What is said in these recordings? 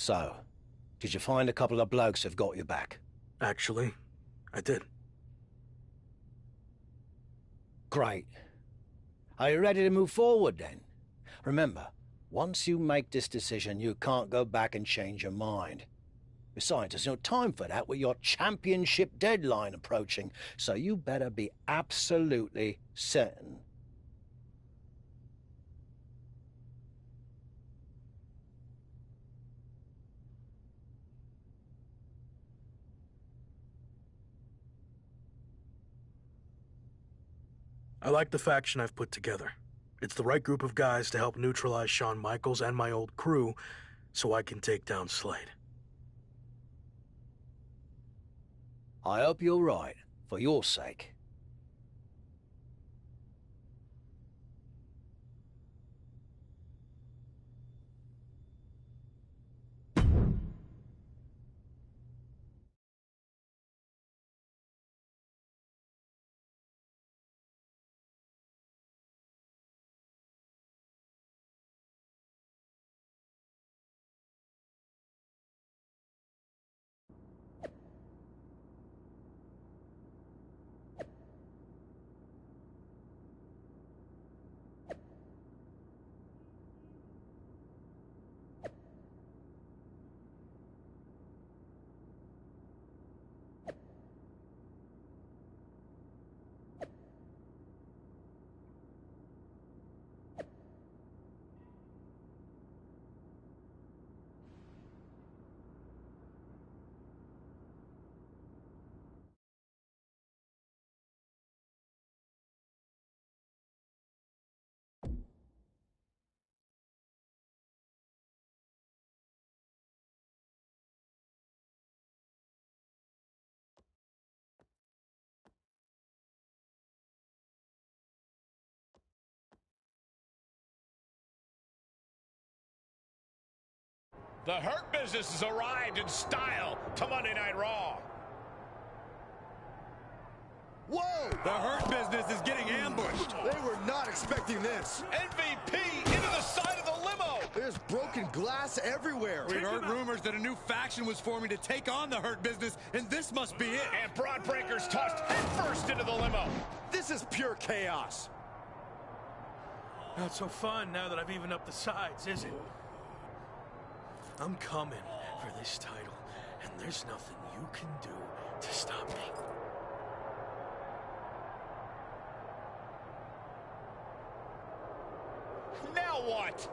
So, did you find a couple of blokes who've got your back? Actually, I did. Great. Are you ready to move forward then? Remember, once you make this decision, you can't go back and change your mind. Besides, there's no time for that with your championship deadline approaching, so you better be absolutely certain. I like the faction I've put together. It's the right group of guys to help neutralize Shawn Michaels and my old crew, so I can take down Slade. I hope you're right, for your sake. The Hurt Business has arrived in style to Monday Night Raw. Whoa! The Hurt Business is getting ambushed. They were not expecting this. MVP into the side of the limo. There's broken glass everywhere. We've heard rumors that a new faction was forming to take on the Hurt Business, and this must be it. And Braun Breaker's tossed headfirst into the limo. This is pure chaos. Not so fun now that I've evened up the sides, is it? I'm coming for this title, and there's nothing you can do to stop me. Now what?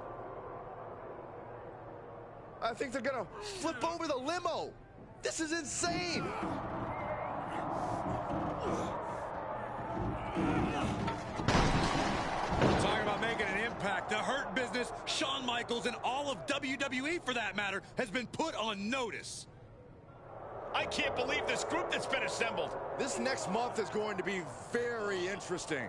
I think they're gonna flip over the limo. This is insane. Talking about making an impact, the Hurt Business, Shawn Michaels, and all of WWE, for that matter, has been put on notice. I can't believe this group that's been assembled. This next month is going to be very interesting.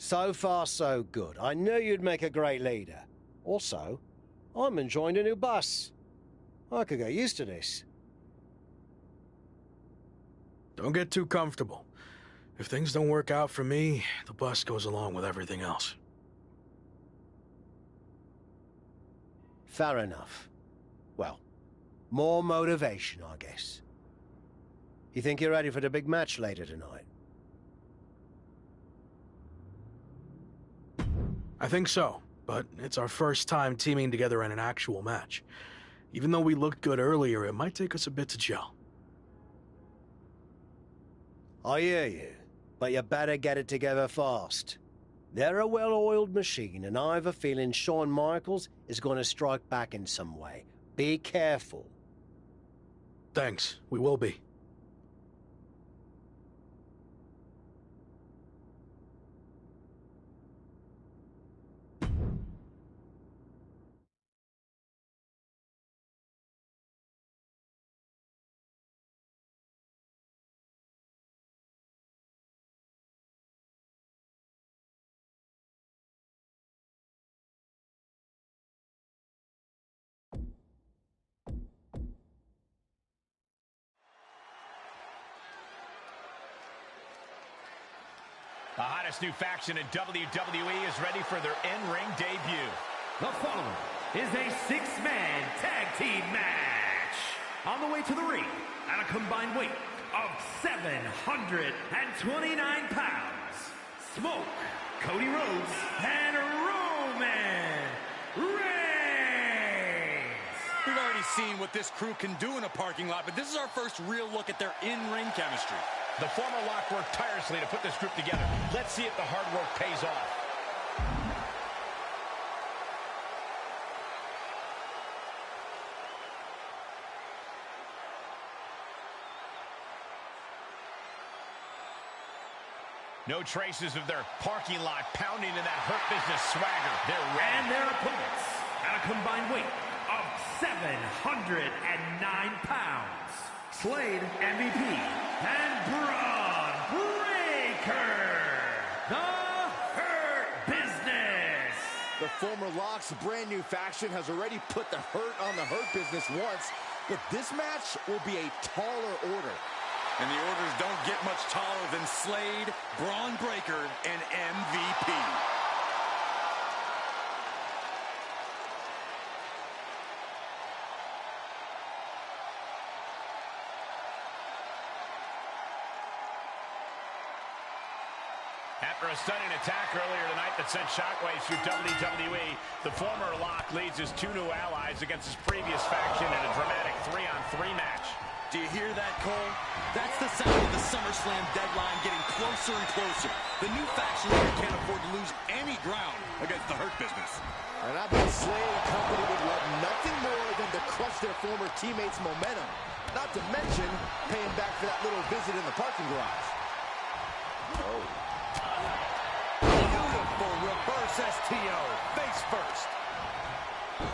So far, so good. I knew you'd make a great leader. Also, I'm enjoying a new bus. I could get used to this. Don't get too comfortable. If things don't work out for me, the bus goes along with everything else. Fair enough. Well, more motivation, I guess. You think you're ready for the big match later tonight? I think so, but it's our first time teaming together in an actual match. Even though we looked good earlier, it might take us a bit to gel. I hear you, but you better get it together fast. They're a well-oiled machine, and I have a feeling Shawn Michaels is going to strike back in some way. Be careful. Thanks, we will be. The hottest new faction in WWE is ready for their in-ring debut. The following is a six-man tag team match. On the way to the ring, at a combined weight of 729 pounds, Smoke, Cody Rhodes, and Roman Reigns. We've already seen what this crew can do in a parking lot, but this is our first real look at their in-ring chemistry. The former Lock worked tirelessly to put this group together. Let's see if the hard work pays off. No traces of their parking lot pounding in that Hurt Business swagger. They're ready. And their opponents at a combined weight of 709 pounds, Slade MVP and Braun Breaker, the Hurt Business. The former Lock's brand new faction has already put the Hurt on the Hurt Business once, but this match will be a taller order. And the orders don't get much taller than Slade, Braun Breaker, and MVP. After a stunning attack earlier tonight that sent shockwaves through WWE, the former Lock leads his two new allies against his previous faction in a dramatic 3-on-3 match. Do you hear that, Cole? That's the sound of the SummerSlam deadline getting closer and closer. The new faction leader can't afford to lose any ground against the Hurt Business. And I bet Slade and company would love nothing more than to crush their former teammates' momentum. Not to mention paying back for that little visit in the parking garage. Oh. Beautiful reverse STO. Face first.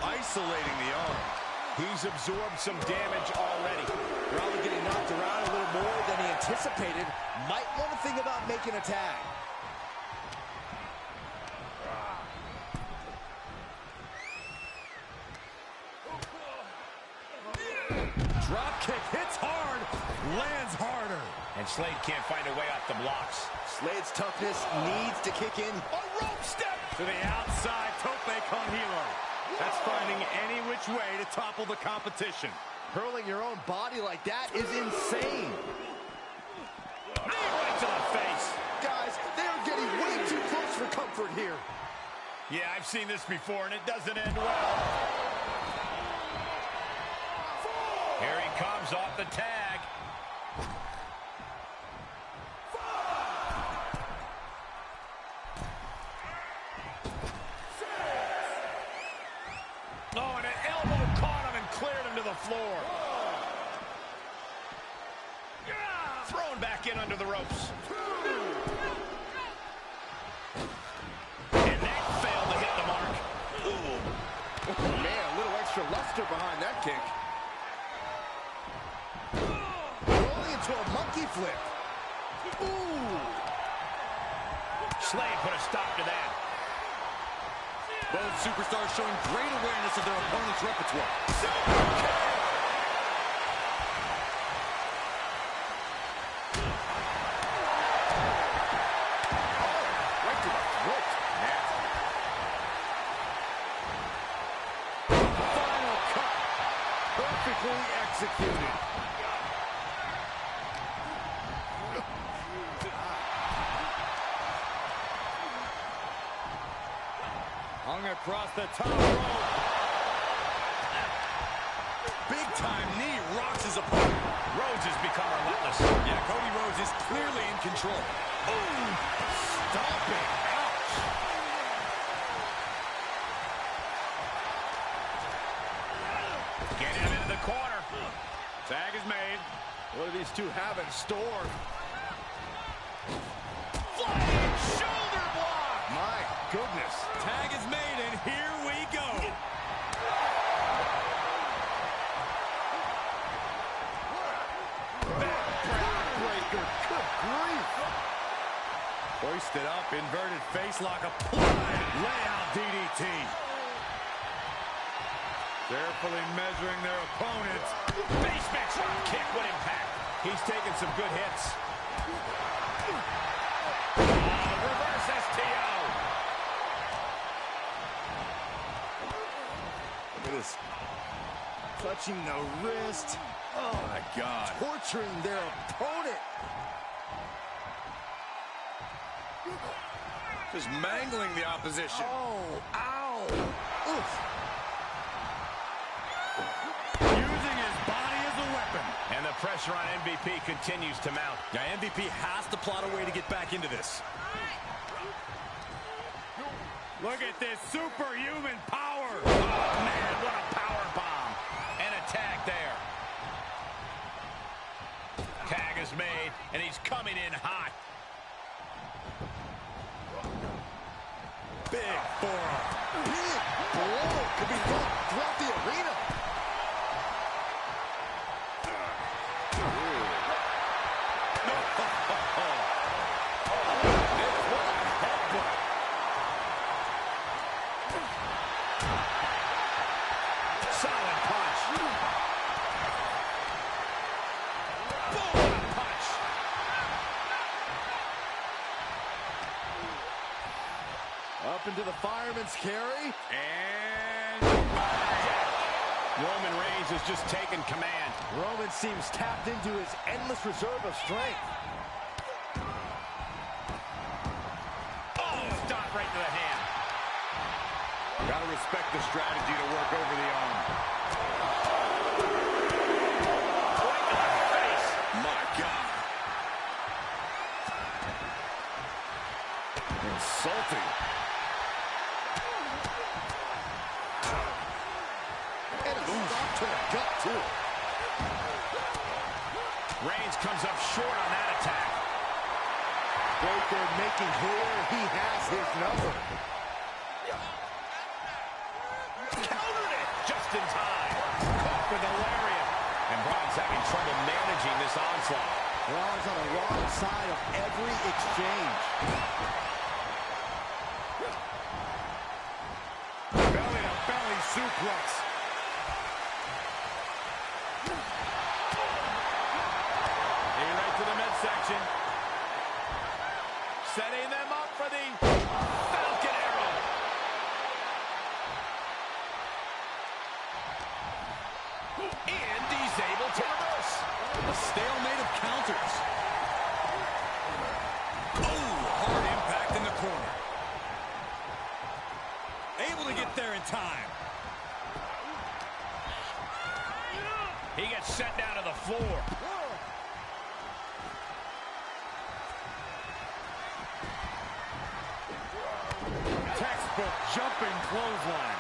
Isolating the arm. He's absorbed some damage already. Probably getting knocked around a little more than he anticipated. Might want to think about making a tag. Drop kick hits hard, lands harder. And Slade can't find a way off the blocks. Slade's toughness needs to kick in. A rope step to the outside, tope con hilo. That's finding any which way to topple the competition. Hurling your own body like that is insane. Knee right to the face. Guys, they are getting way too close for comfort here. Yeah, I've seen this before, and it doesn't end well. Here he comes off the tag. Oh, and an elbow caught him and cleared him to the floor. Thrown back in under the ropes. And that failed to hit the mark. Ooh. Oh, man, a little extra luster behind that kick. Rolling into a monkey flip. Ooh. Slade put a stop to that. Both superstars showing great awareness of their opponent's repertoire. Right to the throat. Final cut. Perfectly executed. Hung across the top rope. Big time knee rocks his opponent. Rhodes has become relentless. Yeah, Cody Rhodes is clearly in control. Ooh, stomping. Ouch. Get him into the corner. Tag is made. What do these two have in store? Flying shoulder block. My goodness. Tag is made, and here we go. Backbreaker. Good grief. Hoisted up, inverted face lock applied. Layout DDT. Carefully measuring their opponents. Basement drop kick with impact. He's taking some good hits. Reverse STO. Look at this. Touching the wrist. Oh, My God. torturing their opponent. Just mangling the opposition. Oh, ow. Oof. Using his body as a weapon. And the pressure on MVP continues to mount. Yeah, MVP has to plot a way to get back into this. Look at this superhuman power. Oh, man, what a power bomb. And a tag there. Tag is made, and he's coming in hot. Big forearm. Big blow. Could be felt throughout the arena. Solid punch. Boom, punch. Up into the fireman's carry. And Roman Reigns has just taken command. Roman seems tapped into his endless reserve of strength. Oh, stop right to the hand. gotta respect the strategy to work over the arm. Right to the face. My God. Insulting. And a stop to the gut, too. Reigns comes up short on that attack. Baker making clear he has his number. Countered it just in time. Caught with a lariat. And Braun's having trouble managing this onslaught. Braun's on the wrong side of every exchange. Belly-to-belly suplex. Right to the midsection. Setting them up for the Falcon Arrow. And he's able to reverse. A stalemate of counters. Oh, hard impact in the corner. Able to get there in time. He gets sent down to the floor. Textbook jumping clothesline.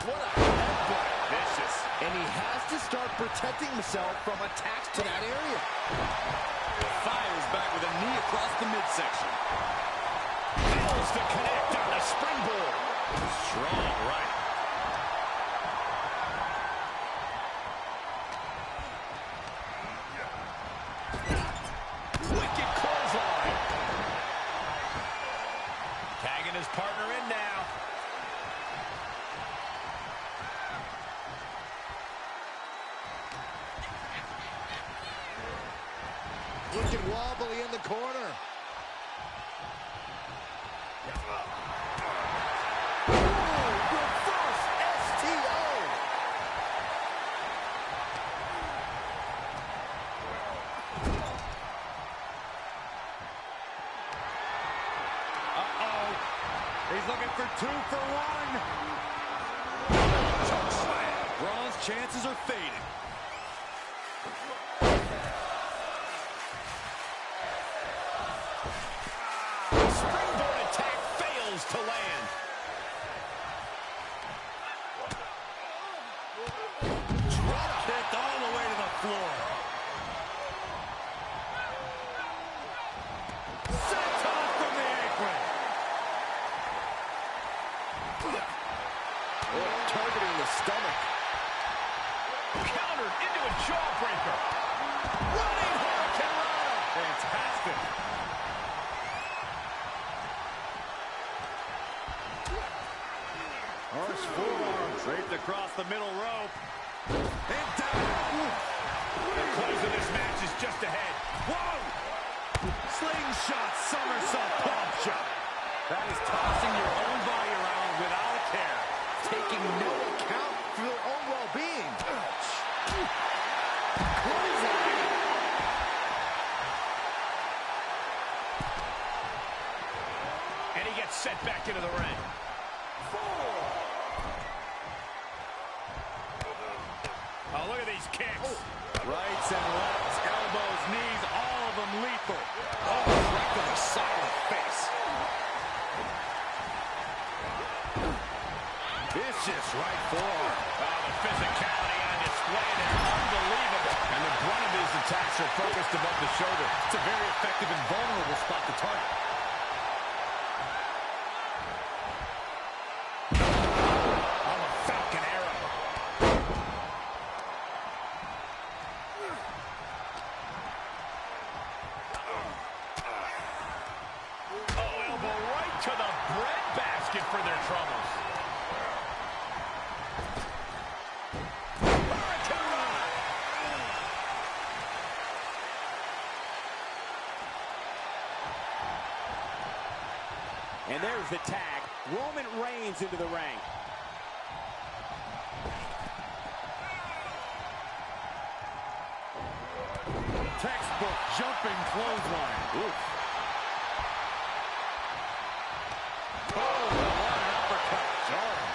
What a headbutt. Vicious. And he has to start protecting himself from attacks to that area. Fires back with a knee across the midsection. Fails to connect on the springboard. Strong right. Wicked call Tagging his partner in now. Looking wobbly in the corner. Reverse STO. He's looking for 2 for 1. Choke slam. Braun's chances are fading. Springboard attack fails to land. Drop kicked all the way to the floor. Senton from the apron. Targeting the stomach. Countered into a jawbreaker. Running Hurricane Rana. Fantastic. Harsh forearm draped across the middle rope. And down. The close of this match is just ahead. Whoa! Slingshot somersault palm shot. That is tossing your own body around without a care. Taking no account for their own well-being. Clothesline. And he gets set back into the ring. Oh, look at these kicks. Rights and lefts, elbows, knees, all of them lethal. Oh, right to the side of the face. Vicious right forearm. Oh, the physicality on display there. Unbelievable. And the brunt of these attacks are focused above the shoulder. It's a very effective and vulnerable spot to target. Oh, a Falcon arrow. Oh, elbow right to the breadbasket for their troubles. Hurricane Rana. And there's the tag. Roman Reigns into the ring. Textbook jumping clothesline. Oof. Oh, what an uppercut. Jordan.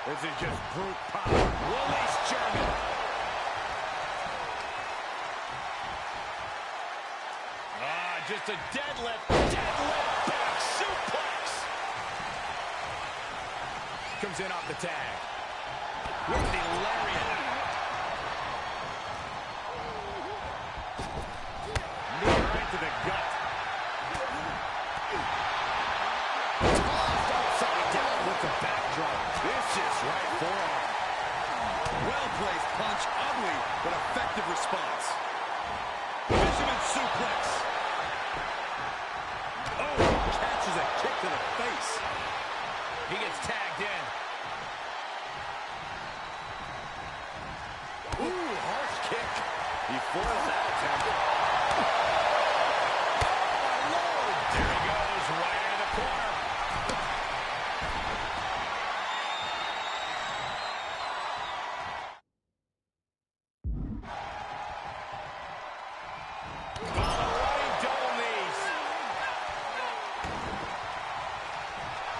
This is just brute power. Release German. Just a deadlift back suplex. Comes in off the tag. With the lariat. Knee right to the gut. Tossed upside down with the backdrop. Vicious right forearm. Well-placed punch. Ugly, but effective response. Fisherman suplex. Oh, catches a kick to the face. He gets tagged in. Ooh, harsh kick. He foils that attempt. Oh, my Lord. There he goes, right into the corner.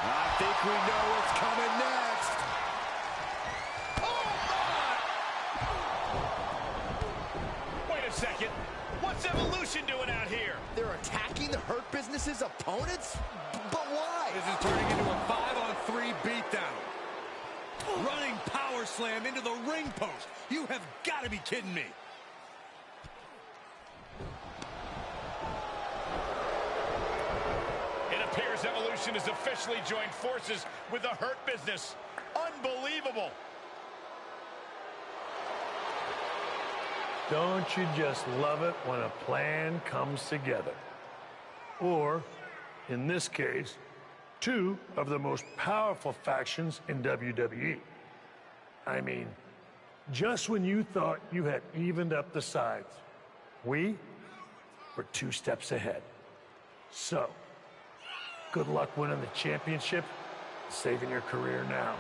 I think we know what's coming next. Wait a second. What's Evolution doing out here? They're attacking the Hurt Business's opponents? But why? This is turning into a 5-on-3 beatdown. Running power slam into the ring post. You have got to be kidding me. It appears Evolution has officially joined forces with the Hurt Business. Unbelievable. Don't you just love it when a plan comes together? Or In this case, two of the most powerful factions in WWE. I mean, just when you thought you had evened up the sides, we were 2 steps ahead. So, good luck winning the championship, saving your career now.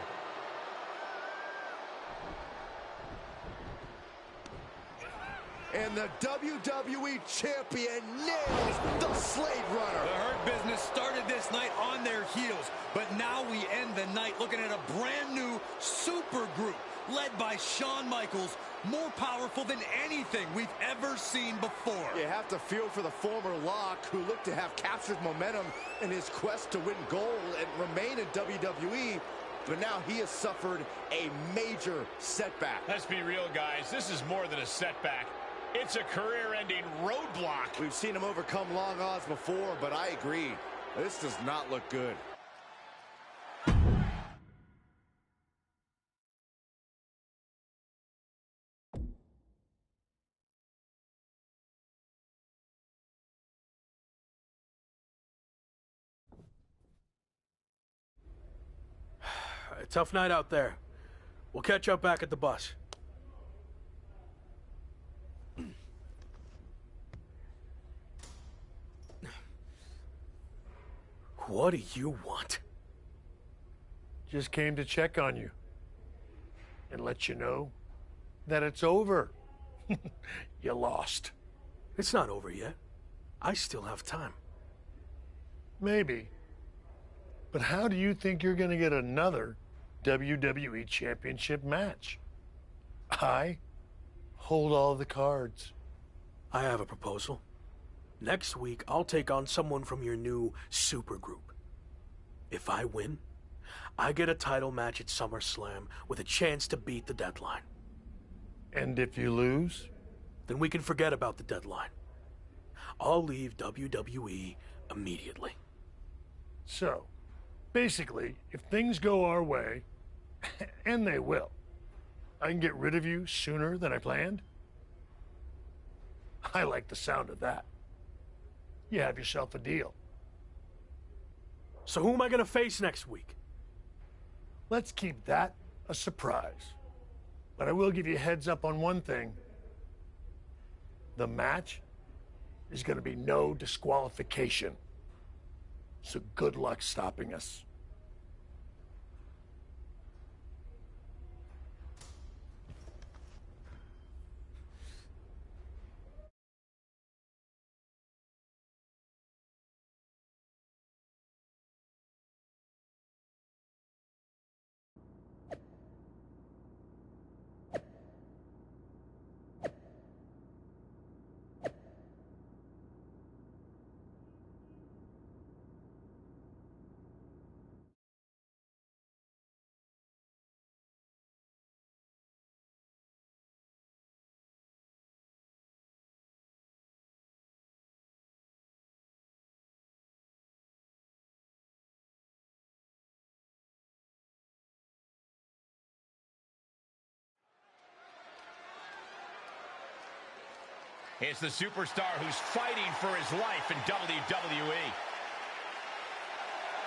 And the WWE Champion nails the Slade Runner. The Hurt Business started this night on their heels, but now we end the night looking at a brand new super group led by Shawn Michaels, more powerful than anything we've ever seen before. You have to feel for the former Lock, who looked to have captured momentum in his quest to win gold and remain in WWE, but now he has suffered a major setback. Let's be real, guys. This is more than a setback. It's a career-ending roadblock. We've seen him overcome long odds before, but I agree. This does not look good. A tough night out there. We'll catch up back at the bus. What do you want? Just came to check on you and let you know that it's over. You lost. It's not over yet. I still have time. Maybe. But how do you think you're going to get another WWE Championship match? I hold all the cards. I have a proposal. Next week, I'll take on someone from your new supergroup. If I win, I get a title match at SummerSlam with a chance to beat the deadline. And if you lose? Then we can forget about the deadline. I'll leave WWE immediately. So, basically, if things go our way, and they will, I can get rid of you sooner than I planned? I like the sound of that. You have yourself a deal. So who am I going to face next week? Let's keep that a surprise. But I will give you a heads up on one thing. The match is going to be no disqualification. So good luck stopping us. It's the superstar who's fighting for his life in WWE.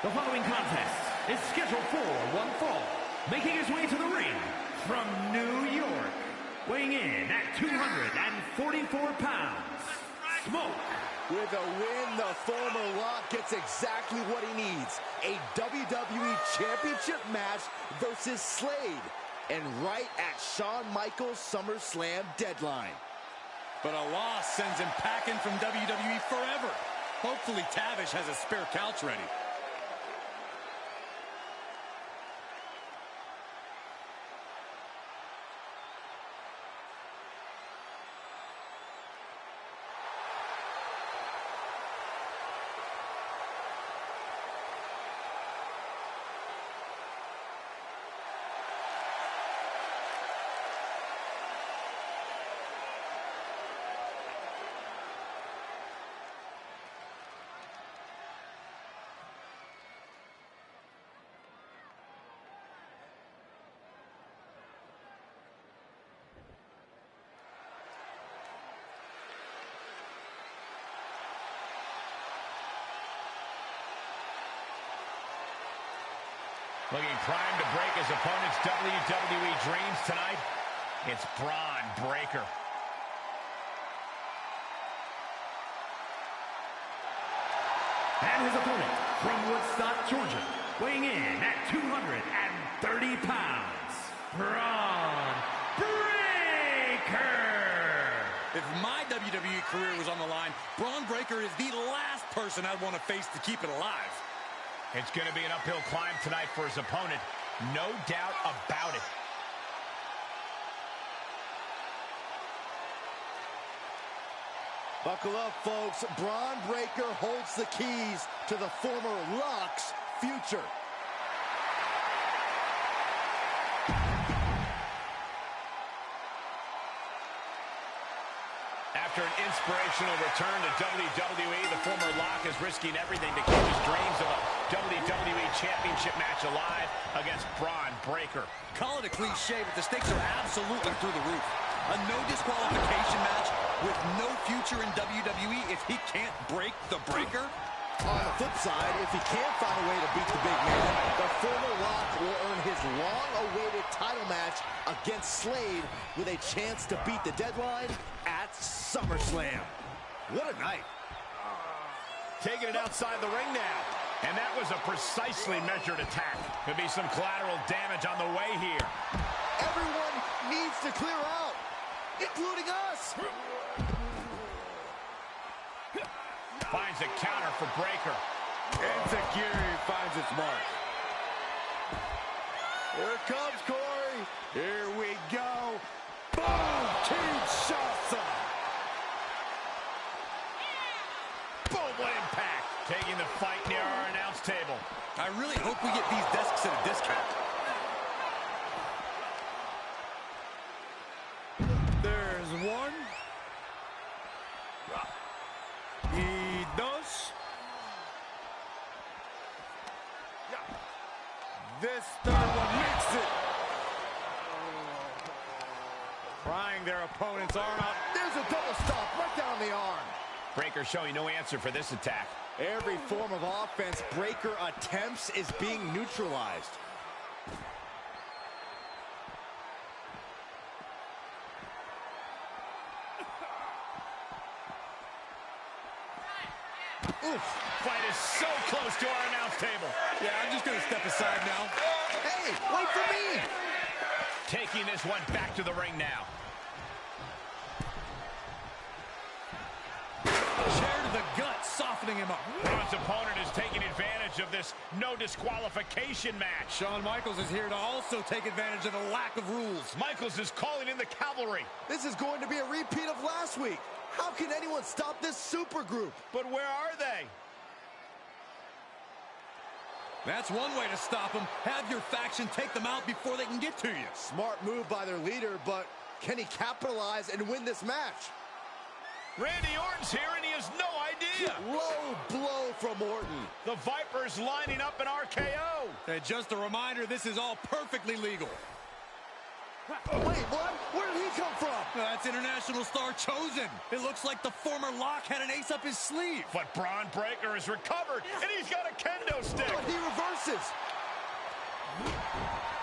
The following contest is scheduled for one fall. Making his way to the ring from New York, weighing in at 244 pounds, Smoke. With a win, the former Lock gets exactly what he needs. A WWE Championship match versus Slade. And right at Shawn Michaels' SummerSlam deadline. But a loss sends him packing from WWE forever. Hopefully Tavish has a spare couch ready. Looking primed to break his opponent's WWE dreams tonight, it's Braun Breaker. And his opponent from Woodstock, Georgia, weighing in at 230 pounds, Braun Breaker. If my WWE career was on the line, Braun Breaker is the last person I'd want to face to keep it alive. It's going to be an uphill climb tonight for his opponent, no doubt about it. Buckle up, folks. Braun Breaker holds the keys to the former Rock's future. After an inspirational return to WWE, the former Lock is risking everything to keep his dreams of a WWE Championship match alive against Braun Breaker. Call it a cliche, but the stakes are absolutely through the roof. A no disqualification match with no future in WWE if he can't break the Breaker. On the flip side, if he can't find a way to beat the big man, the former Rock will earn his long-awaited title match against Slade with a chance to beat the deadline at SummerSlam. What a night. Taking it outside the ring now. And that was a precisely measured attack. Could be some collateral damage on the way here. Everyone needs to clear out, including us. Finds a counter for Breaker. Insecurity finds its mark. Here it comes, Corey. Here we go. Boom! Kinshasa. Boom, what impact. Taking the fight near our announce table. I really hope we get these desks at a discount. There's one. Y dos. This third one makes it. Prying their opponent's arm out. There's a double stop right down the arm. Breaker showing no answer for this attack. Every form of offense Breaker attempts is being neutralized. Oof. Fight is so close to our announce table. Yeah, I'm just going to step aside now. Hey, wait for me! Taking this one back to the ring now. Chair to the gut, softening him up. Braun's opponent is taking advantage of this no disqualification match. Shawn Michaels is here to also take advantage of the lack of rules. Michaels is calling in the cavalry. This is going to be a repeat of last week. How can anyone stop this super group? But where are they? That's one way to stop them. Have your faction take them out before they can get to you. Smart move by their leader, but can he capitalize and win this match? Randy Orton's here and he has no idea. Low blow from Orton. The Viper's lining up an RKO. And just a reminder, this is all perfectly legal. Wait, what? Where did he come from? That's International Star Chosen. It looks like the former Lock had an ace up his sleeve. But Braun Breaker has recovered, and he's got a kendo stick. But he reverses.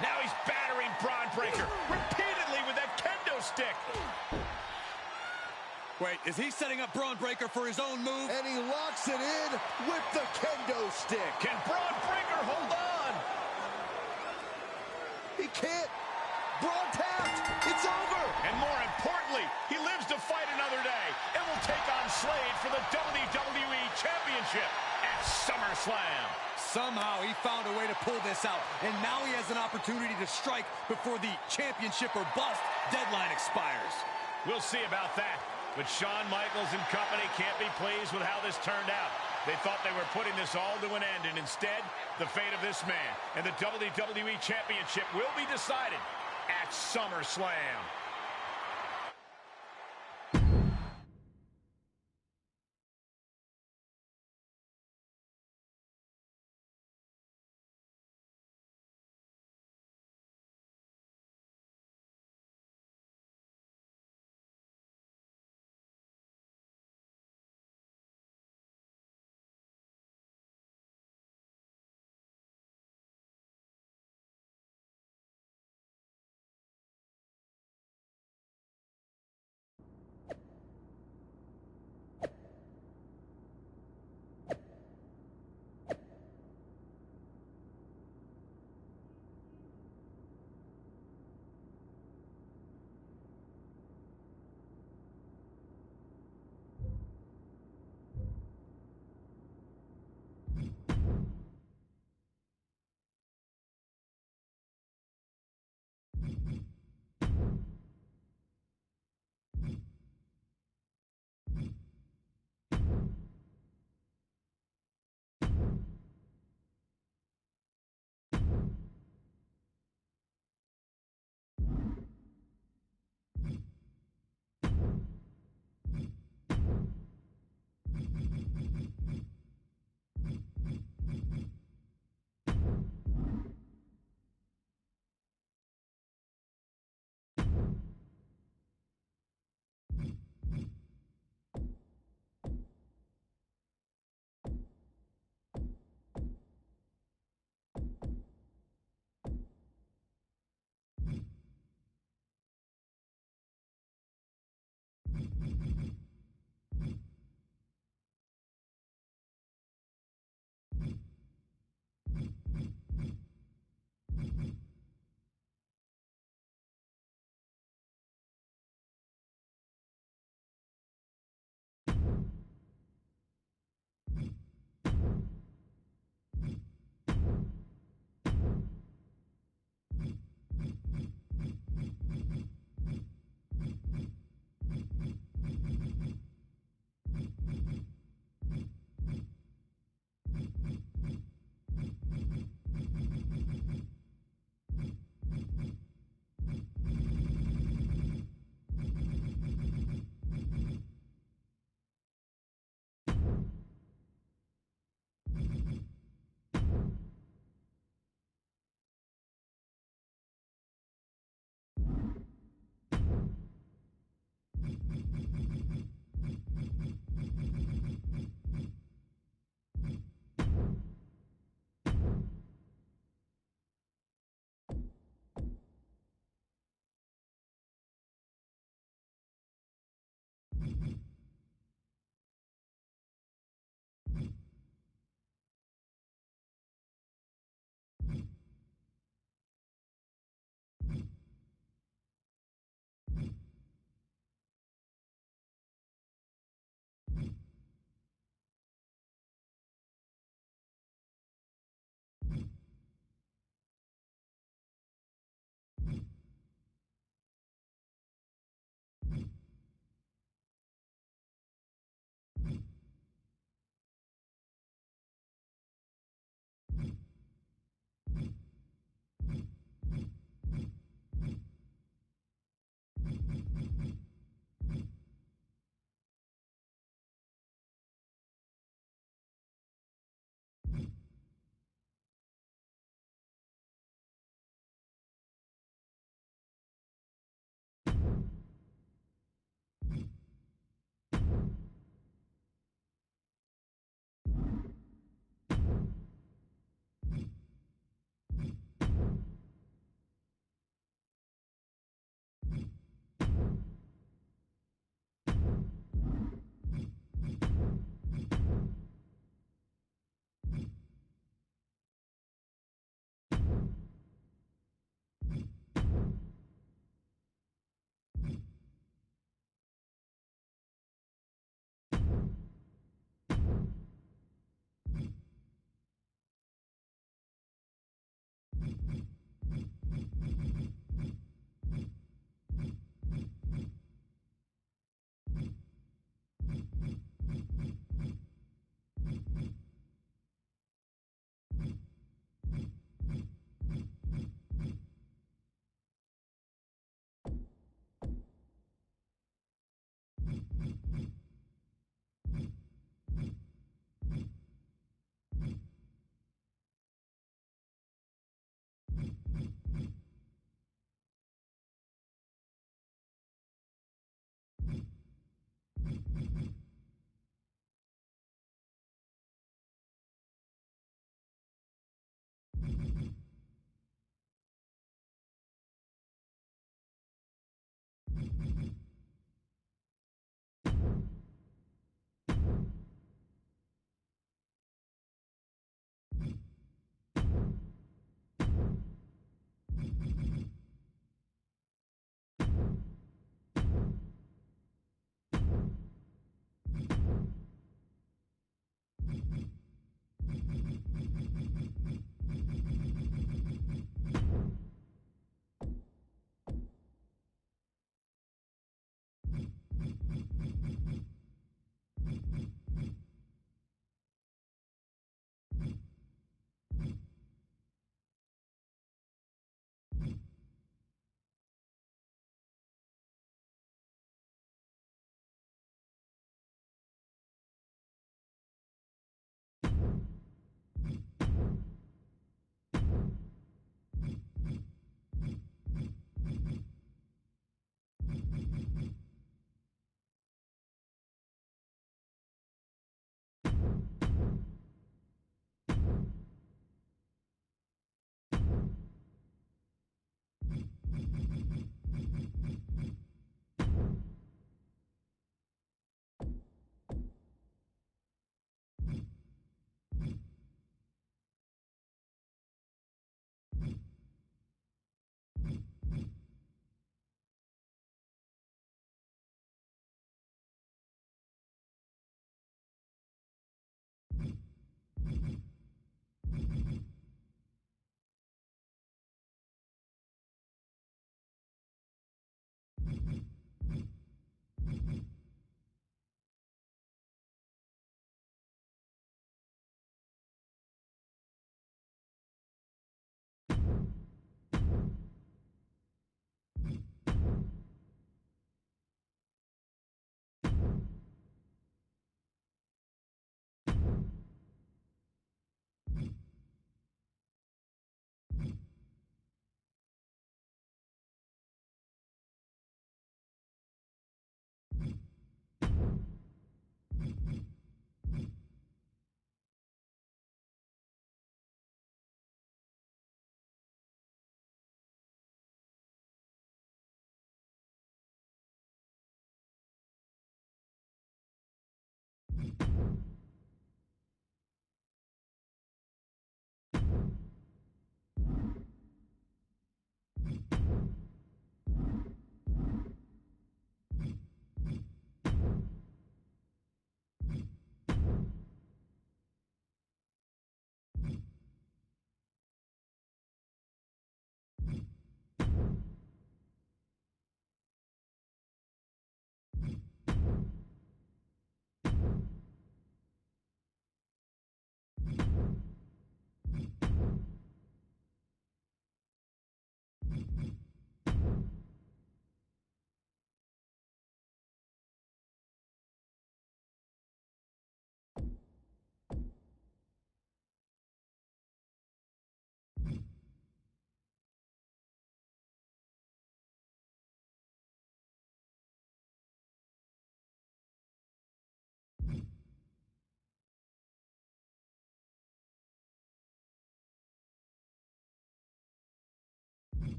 Now he's battering Braun Breaker repeatedly with that kendo stick. Wait, is he setting up Braun Breaker for his own move? And he locks it in with the kendo stick. Can Braun Breaker hold on? He can't. Braun tapped. It's over. And more importantly, he lives to fight another day and will take on Slade for the WWE Championship at SummerSlam. Somehow he found a way to pull this out, and now he has an opportunity to strike before the championship or bust deadline expires. We'll see about that. But Shawn Michaels and company can't be pleased with how this turned out. They thought they were putting this all to an end, and instead, the fate of this man and the WWE Championship will be decided at SummerSlam.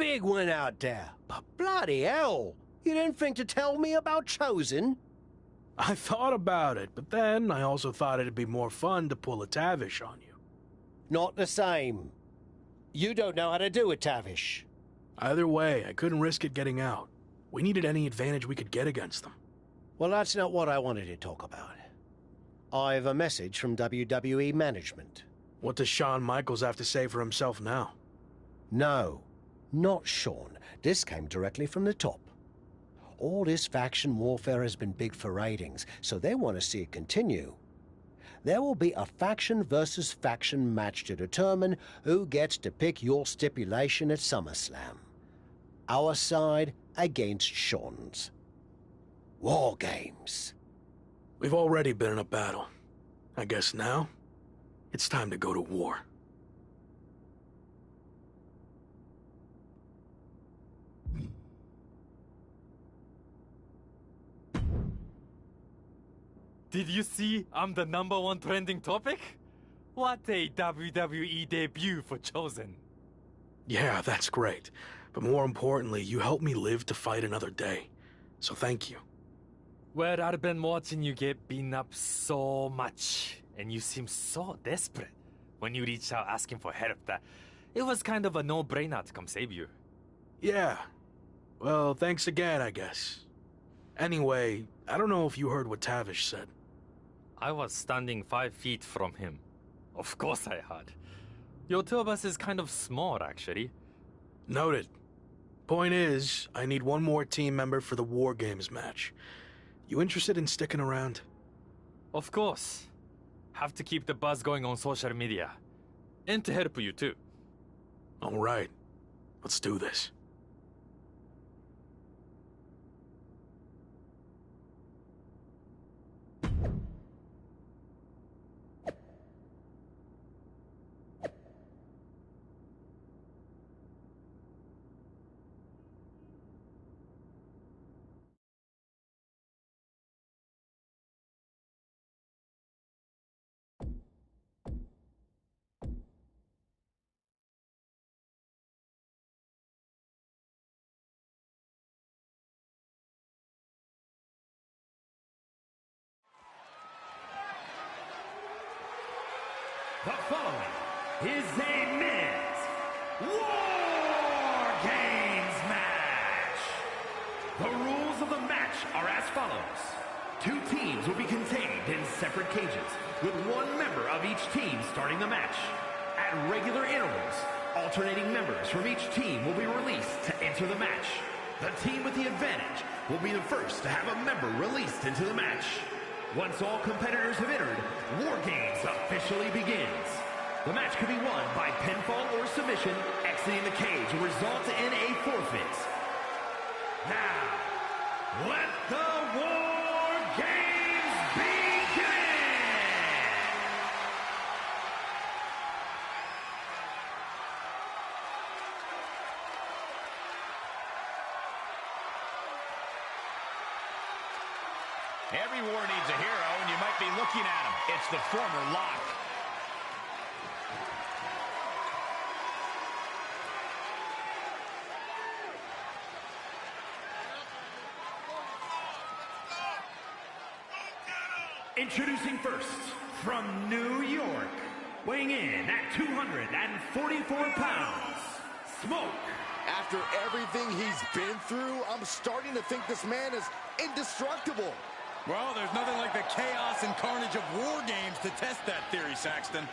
big one out there. But bloody hell, you didn't think to tell me about Chosen? I thought about it, but then I also thought it'd be more fun to pull a Tavish on you. Not the same. You don't know how to do it, Tavish. Either way, I couldn't risk it getting out. We needed any advantage we could get against them. Well, that's not what I wanted to talk about. I have a message from WWE management. What does Shawn Michaels have to say for himself now? No, not Shawn. This came directly from the top. All this faction warfare has been big for ratings, so they want to see it continue. There will be a faction versus faction match to determine who gets to pick your stipulation at SummerSlam. Our side against Shawn's. War games. We've already been in a battle. I guess now, it's time to go to war. Did you see I'm the #1 trending topic? What a WWE debut for Chosen. Yeah, that's great. But more importantly, you helped me live to fight another day. So thank you. Well, I've been watching you get beaten up so much, and you seem so desperate when you reached out asking for help that it was kind of a no-brainer to come save you. Yeah. Well, thanks again, I guess. Anyway, I don't know if you heard what Tavish said. I was standing 5 feet from him. Of course I had. Your two of us is kind of small, actually. Noted. Point is, I need one more team member for the War Games match. You interested in sticking around? Of course. Have to keep the buzz going on social media. And to help you too. All right. Let's do this. The following is a men's War Games match. The rules of the match are as follows. 2 teams will be contained in separate cages, with 1 member of each team starting the match. At regular intervals, alternating members from each team will be released to enter the match. The team with the advantage will be the first to have a member released into the match. Once all competitors have entered, War Games officially begins. The match can be won by pinfall or submission. Exiting the cage will result in a forfeit. Now, let the War Games begin! Every war needs a hero, and you might be looking at him. It's the former Lock. Introducing first, from New York, weighing in at 244 pounds, Smoke. After everything he's been through, I'm starting to think this man is indestructible. Well, there's nothing like the chaos and carnage of War Games to test that theory, Saxton.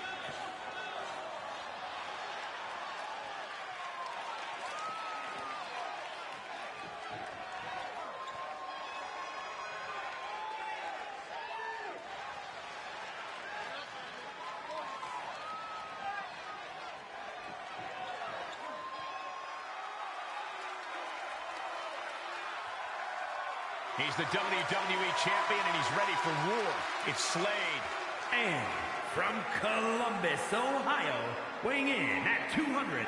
He's the WWE Champion, and he's ready for war. It's Slade. And from Columbus, Ohio, weighing in at 220.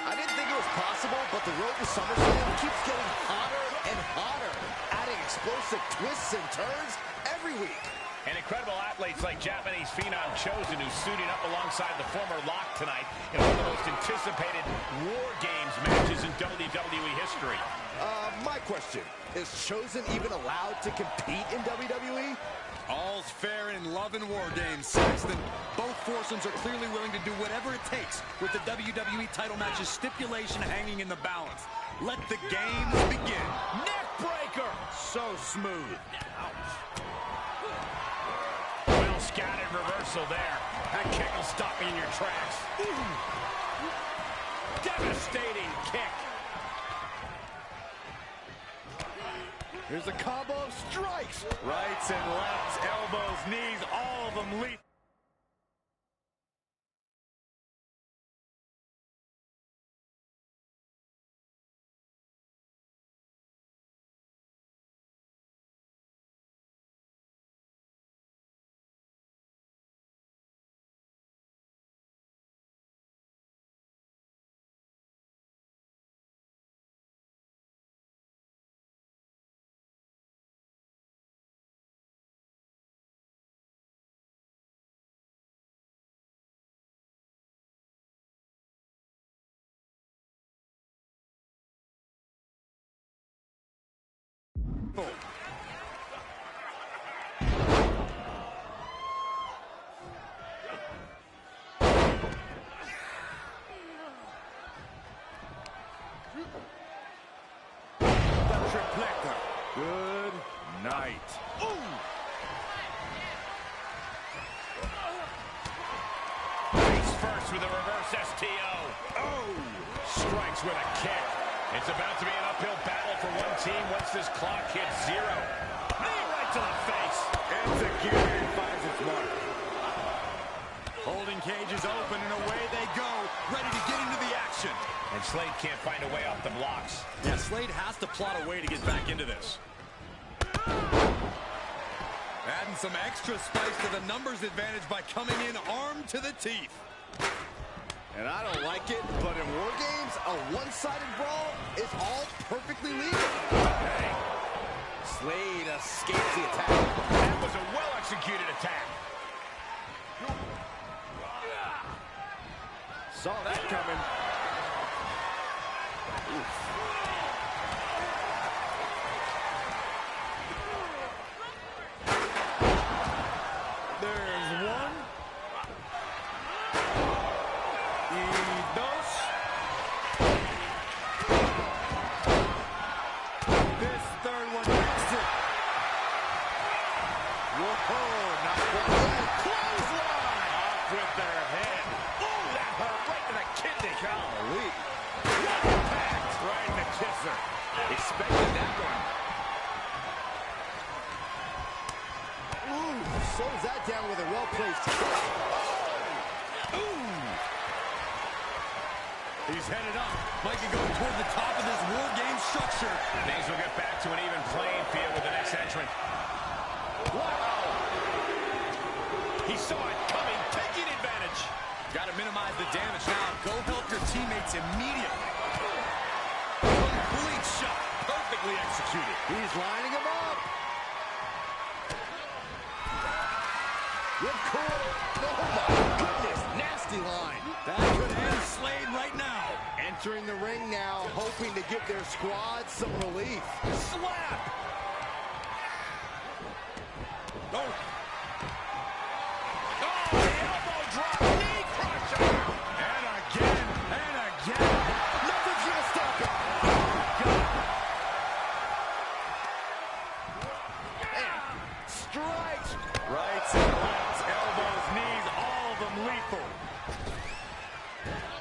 I didn't think it was possible, but the road to SummerSlam keeps getting hotter and hotter, adding explosive twists and turns every week. And incredible athletes like Japanese phenom Chosen, who's suiting up alongside the former Lock tonight in one of the most anticipated War Games matches in WWE history. My question, is Chosen even allowed to compete in WWE? All's fair in love and War Games, Saxton. Both foursomes are clearly willing to do whatever it takes with the WWE title match's stipulation hanging in the balance. Let the games begin. Neck breaker! So smooth. Well scattered reversal there. That kick will stop you in your tracks. Ooh. Devastating kick. Here's a combo of strikes. Rights and lefts, elbows, knees, all of them leap. Good night. Face first with a reverse STO. Oh! Strikes with a kick. It's about to be an uphill battle for one team once this clock hits zero. Knee right to the face. Executed finds its mark. Holding cage is open and away they go, ready to get into the action. And Slade can't find a way off the blocks. Yeah, Slade has to plot a way to get back into this. Adding some extra spice to the numbers advantage by coming in armed to the teeth. And I don't like it, but in War Games, a one-sided brawl is all perfectly legal. Hey. Slade escapes the attack. That was a well-executed attack. Saw that coming. Oof. There's one. This third one makes it. Whoa, not quite. Clothesline! Off with their head. Ooh, that hurt right to the kidney. Golly. What impact! Right in the kisser. Expected that one. Ooh, slows that down with a well-placed kick. Ooh. He's headed up. Mikey going toward the top of this War Game structure. Things will get back to an even playing field with the next entrant. Wow! He saw it coming, taking advantage. Got to minimize the damage now. Go help your teammates immediately. Complete shot. Perfectly executed. He's lining him up. Ripcord. Oh my goodness, nasty line. That could end Slade right now. Entering the ring now, hoping to give their squad some relief. Slap. Oh. Oh, the elbow drop, knee crusher. And again, and again. Nothing's gonna stop it. And strikes. Rights and lefts, elbows, knees, all of them lethal.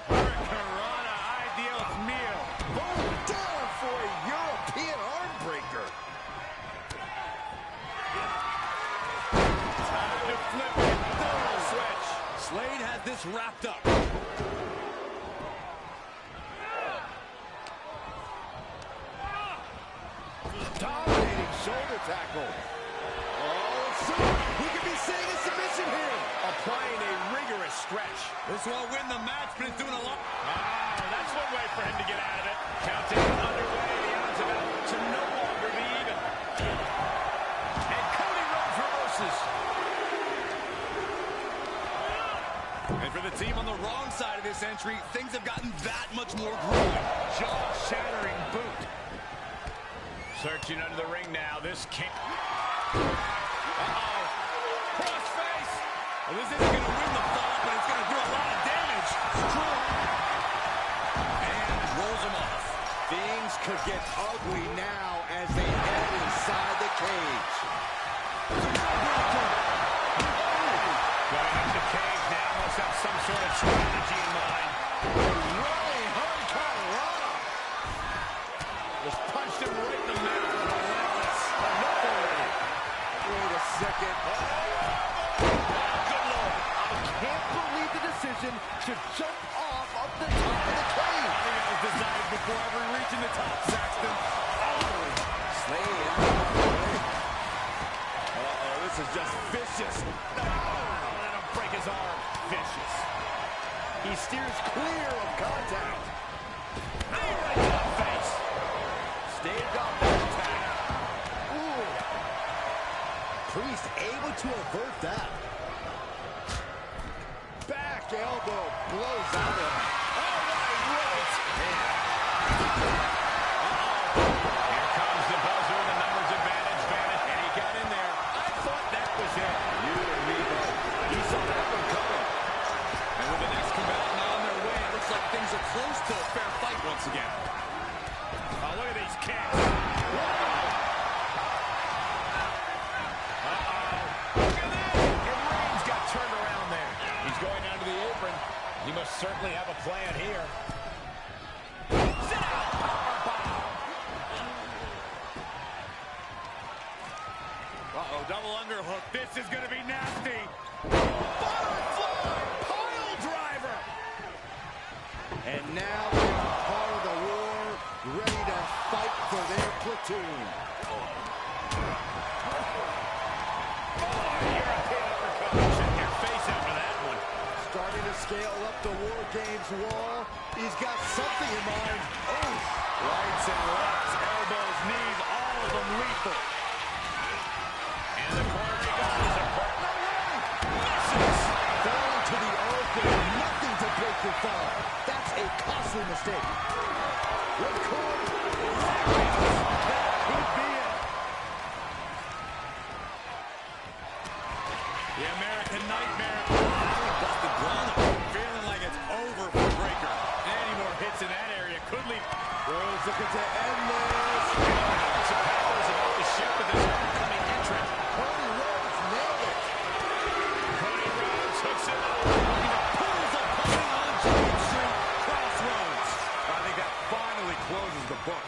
Hurricanrana, ideal meal. Boom, down for a European arm breaker. Time to flip it. Thorough switch. Slade has this wrapped up. Dominating shoulder tackle. Oh, soon we could be seeing a submission here. Applying a rigorous stretch. This won't win the match, but it's doing a lot. Ah, that's one way for him to get out of it. Counting underway, the odds of it to no longer be even. And Cody Rhodes reverses. century, things have gotten that much more grueling. Jaw-shattering boot. Searching under the ring now. This can't... Uh-oh. Crossface. Well, this isn't going to win the fight, but it's going to do a lot of damage. True. And rolls him off. Things could get ugly now as they head inside the cage. Going up the cage now. Must have some sort of strategy in mind. Really hard Colorado. Just punched him right in the mouth. Relentless. Wait a second. Good Lord. I can't believe the decision to jump off of the top of the cage. I think that was decided before ever reaching the top, Saxton. Slade. Uh-oh, this is just vicious. Let him break his arm. Vicious. He steers clear of contact. Right to the face. Staved off that attack. Ooh. Priest able to avert that. Back elbow blows out him. All right, right. Here comes the buzzer, the numbers advantage, and he got in there. I thought that was it. You and me both. You saw that one coming. And with the next combatant on their way, it looks like things are close to a fair fight once again. Oh, look at these kicks. Look at that. And Reigns got turned around there. He's going down to the apron. He must certainly have a plan here. Sit out. Powerbomb. Uh-oh, double underhook. This is going to be nasty. Butterfly pile driver. And now they're part of the war, ready to fight for their platoon. European uppercut. Check your face after that one. Starting to scale up the War Games wall. He's got something in mind. Oh! Rights and lefts, elbows, knees, all of them lethal. And the corner he goes. A partner misses. Falling to the earth with nothing to break your fall. That's a costly mistake. Red cord. That could be it. The American Nightmare. Busted ground. Feeling like it's over for Breaker. Any more hits in that area could leave. Rhodes looking to end this. Balance of power is about to shift with this upcoming entrant. Cody Rhodes nailed it. Cody Rhodes hooks it up. Pulls a pony on James Street. Crossroads. I think that finally closes the book.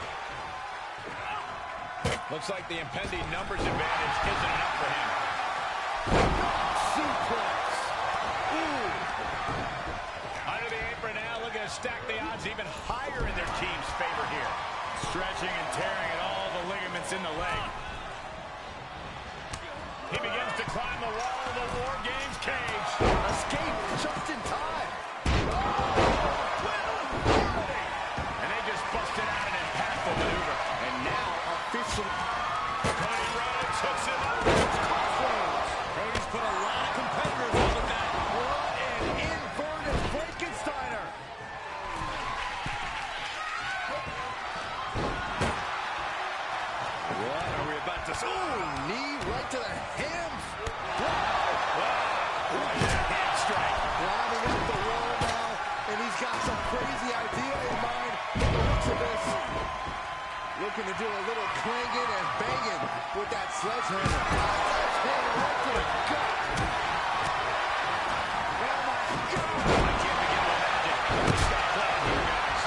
Looks like the impending numbers advantage isn't enough for him. Suplex. Ooh. Under the apron now, looking to stack the odds even higher in their team's favor here. Stretching and tearing at all the ligaments in the leg. He begins to climb the wall of the War Games cage. Escape just in time. And they just busted out an impactful maneuver. And now official. Cody Rhodes hooks it up. Crossroads. Cody's put a lot of competitors on with that. What an inverted Frankensteiner. What are we about to see? Ooh, knee right to the hams. Hand strike. Climbing up the wall now, and he's got some crazy idea in mind. Looks at this. Looking to do a little clanging and banging with that sledgehammer. Sledgehammer right to the gut. Oh my God. I can't begin to imagine who's got planned here, guys.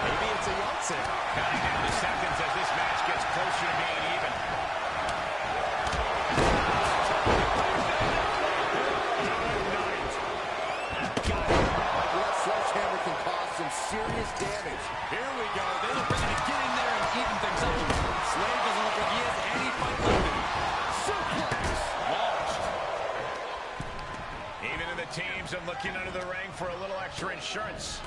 Maybe it's a Yahtzee. Counting down the seconds as this match gets closer to being even. That sledgehammer can cause some serious damage. Here we go. They look ready to get in there and even things up. Slade doesn't look like he has any fight left in him. Suplex. Launched. Even in the teams are looking under the ring for a little extra insurance.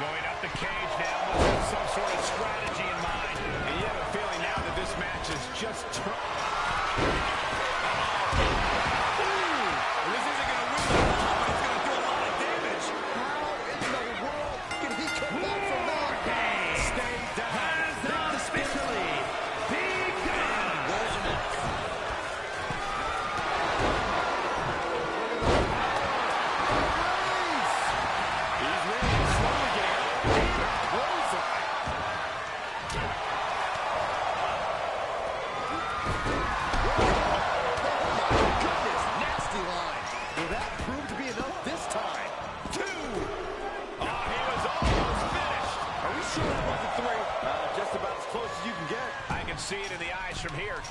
Going up the cage now with some sort of strategy in mind. And you have a feeling now that this match is just This isn't going to win the match, but it's going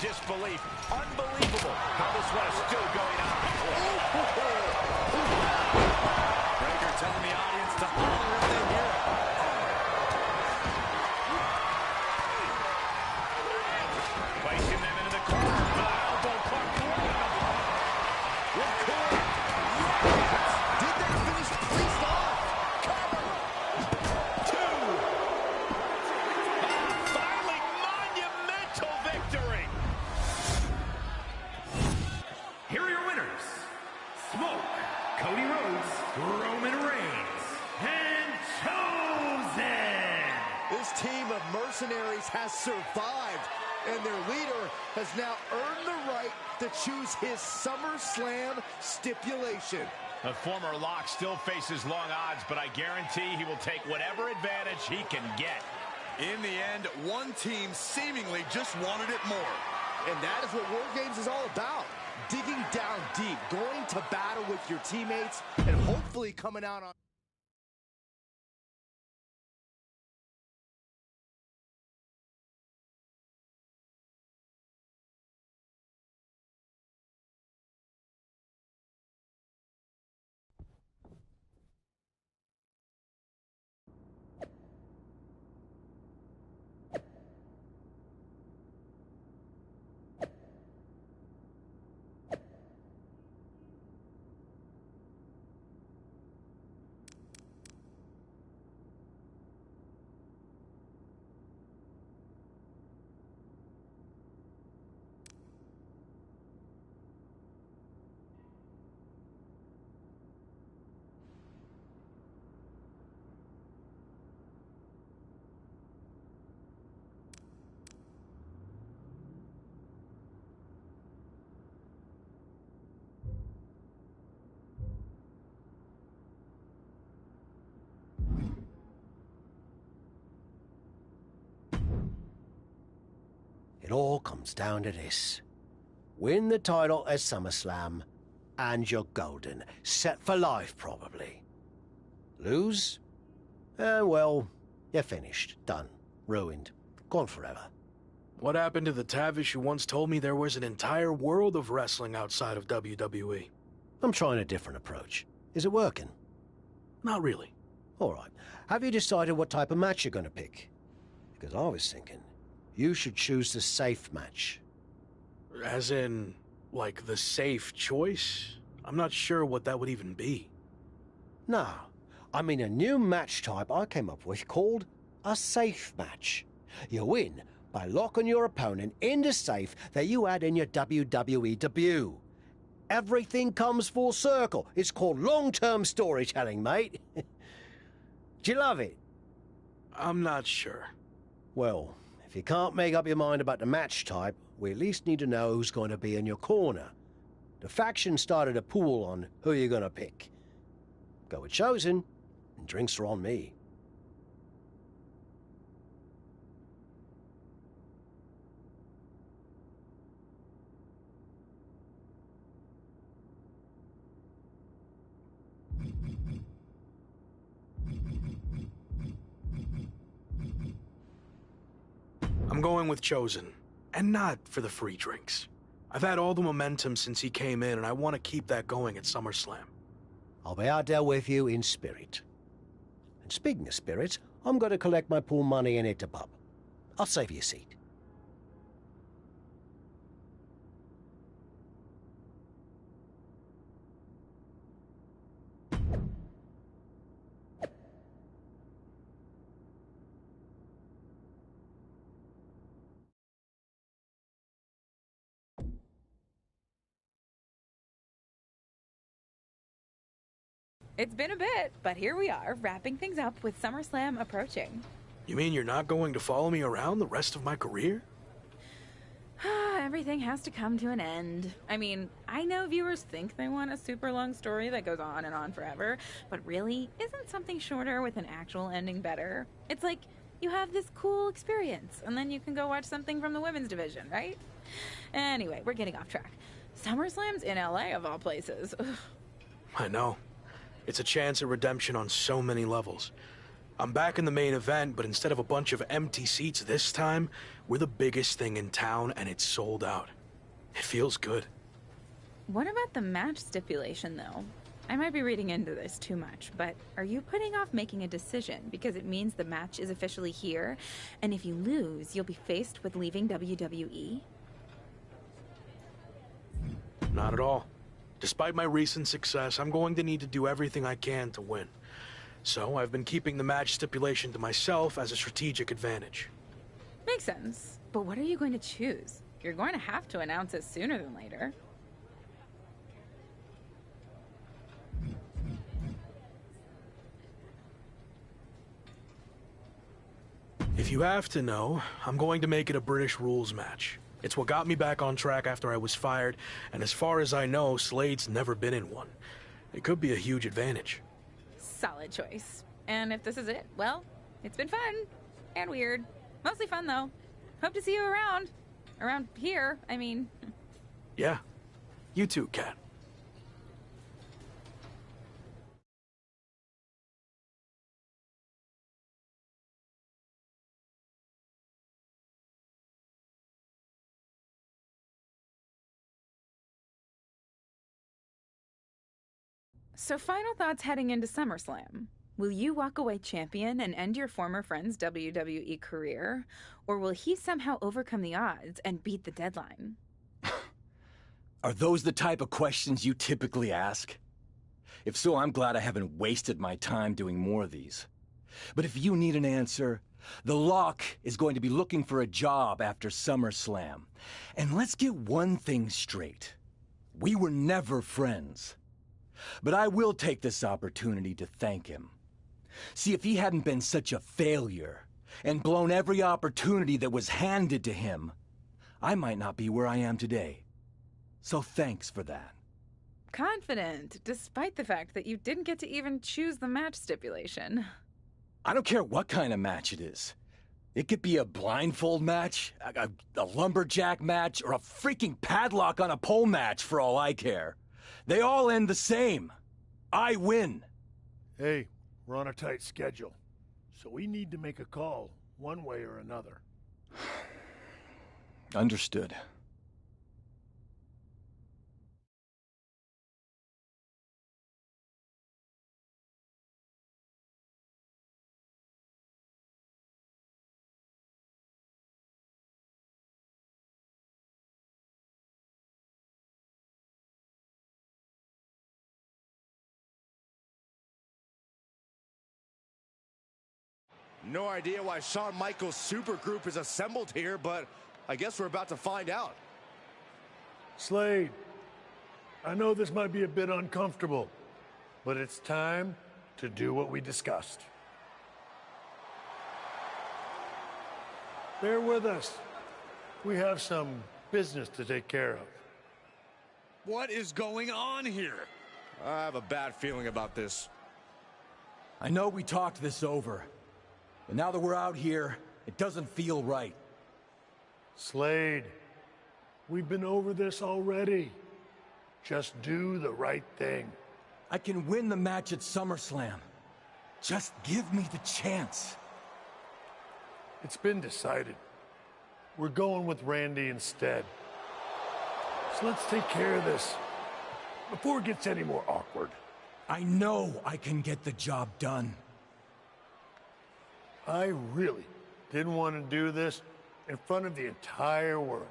disbelief. Unbelievable how this one is still going on. Breaker telling the audience to holler if they hear it. Placing them into the corner. Elbow caught Did that finish placed off? cover. Two. Finally, monumental victory. Here are your winners. Smoke, Cody Rhodes, Roman Reigns, and Chosen. This team of mercenaries has survived, and their leader has now earned the right to choose his SummerSlam stipulation. The former Lock still faces long odds, but I guarantee he will take whatever advantage he can get. In the end, one team seemingly just wanted it more. And that is what War Games is all about. Digging down deep, going to battle with your teammates, and hopefully coming out on... It all comes down to this. Win the title at SummerSlam, and you're golden. Set for life, probably. Lose? Well, you're finished. Done. Ruined. Gone forever. What happened to the Tavish who once told me there was an entire world of wrestling outside of WWE? I'm trying a different approach. Is it working? Not really. All right. Have you decided what type of match you're going to pick? Because I was thinking you should choose the safe match. As in, like, the safe choice? I'm not sure what that would even be. No. I mean a new match type I came up with called a safe match. You win by locking your opponent in the safe that you had in your WWE debut. Everything comes full circle. It's called long-term storytelling, mate. Do you love it? I'm not sure. Well, if you can't make up your mind about the match type, we at least need to know who's going to be in your corner. The faction started a pool on who you're going to pick. Go with Chosen, and drinks are on me. I'm going with Chosen, and not for the free drinks. I've had all the momentum since he came in, and I want to keep that going at SummerSlam. I'll be out there with you in spirit. And speaking of spirits, I'm going to collect my pool money and hit the pub. I'll save you a seat. It's been a bit, but here we are, wrapping things up with SummerSlam approaching. You mean you're not going to follow me around the rest of my career? Everything has to come to an end. I mean, I know viewers think they want a super long story that goes on and on forever, but really, isn't something shorter with an actual ending better? It's like you have this cool experience, and then you can go watch something from the women's division, right? Anyway, we're getting off track. SummerSlam's in LA, of all places. Ugh. I know. It's a chance at redemption on so many levels. I'm back in the main event, but instead of a bunch of empty seats this time, we're the biggest thing in town and it's sold out. It feels good. What about the match stipulation, though? I might be reading into this too much, but are you putting off making a decision because it means the match is officially here, and if you lose, you'll be faced with leaving WWE? Not at all. Despite my recent success, I'm going to need to do everything I can to win. So I've been keeping the match stipulation to myself as a strategic advantage. Makes sense. But what are you going to choose? You're going to have to announce it sooner than later. If you have to know, I'm going to make it a British rules match. It's what got me back on track after I was fired, and as far as I know, Slade's never been in one. It could be a huge advantage. Solid choice. And if this is it, well, it's been fun. And weird. Mostly fun, though. Hope to see you around. Around here, I mean. Yeah. You too, Kat. So final thoughts heading into SummerSlam. Will you walk away champion and end your former friend's WWE career? Or will he somehow overcome the odds and beat the deadline? Are those the type of questions you typically ask? If so, I'm glad I haven't wasted my time doing more of these. But if you need an answer, the Lock is going to be looking for a job after SummerSlam. And let's get one thing straight. We were never friends. But I will take this opportunity to thank him. See, if he hadn't been such a failure and blown every opportunity that was handed to him, I might not be where I am today. So thanks for that. Confident, despite the fact that you didn't get to even choose the match stipulation. I don't care what kind of match it is. It could be a blindfold match, a lumberjack match, or a freaking padlock on a pole match for all I care. They all end the same. I win. Hey, we're on a tight schedule, so we need to make a call one way or another. Understood. No idea why Shawn Michaels' supergroup is assembled here, but I guess we're about to find out. Slade, I know this might be a bit uncomfortable, but it's time to do what we discussed. Bear with us. We have some business to take care of. What is going on here? I have a bad feeling about this. I know we talked this over. But now that we're out here, it doesn't feel right. Slade, we've been over this already. Just do the right thing. I can win the match at SummerSlam. Just give me the chance. It's been decided. We're going with Randy instead. So let's take care of this before it gets any more awkward. I know I can get the job done. I really didn't want to do this in front of the entire world.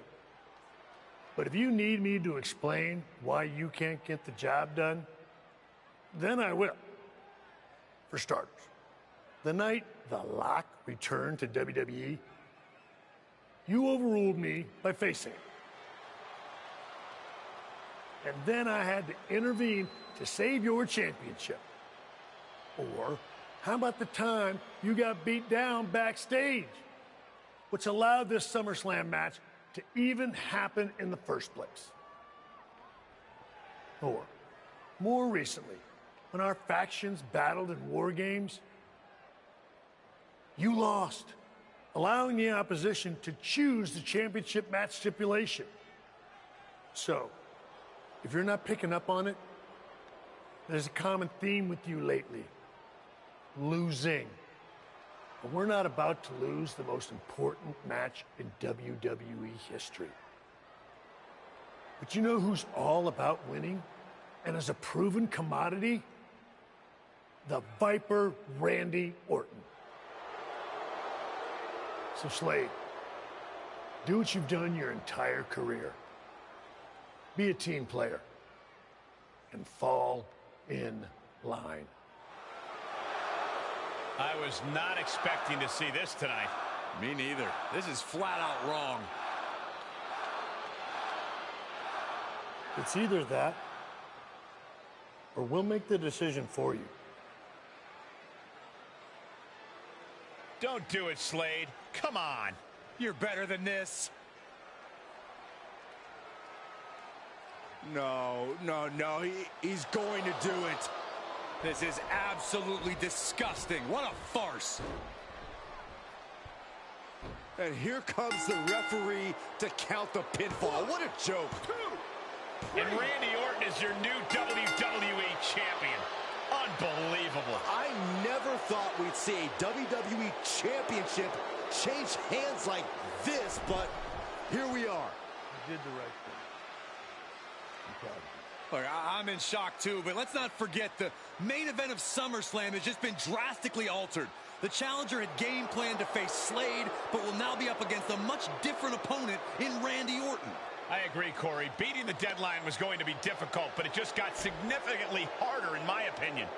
But if you need me to explain why you can't get the job done, then I will. For starters, the night The Lock returned to WWE, you overruled me by facing it. And then I had to intervene to save your championship. Or how about the time you got beat down backstage, which allowed this SummerSlam match to even happen in the first place? Or, more recently, when our factions battled in war games, you lost, allowing the opposition to choose the championship match stipulation. So, if you're not picking up on it, there's a common theme with you lately. Losing. But we're not about to lose the most important match in WWE history. But you know who's all about winning and is a proven commodity? The Viper, Randy Orton. So Slade, do what you've done your entire career. Be a team player and fall in line. I was not expecting to see this tonight. Me neither. This is flat out wrong. It's either that, or we'll make the decision for you. Don't do it, Slade. Come on. You're better than this. No, he's going to do it. This is absolutely disgusting. What a farce. And here comes the referee to count the pinfall. What a joke. And Randy Orton is your new WWE champion. Unbelievable. I never thought we'd see a WWE championship change hands like this, but here we are. You did the right thing. I'm proud of you. Look, I'm in shock too, but let's not forget the main event of SummerSlam has just been drastically altered. The challenger had game planned to face Slade, but will now be up against a much different opponent in Randy Orton. I agree, Corey. Beating the deadline was going to be difficult, but it just got significantly harder, in my opinion.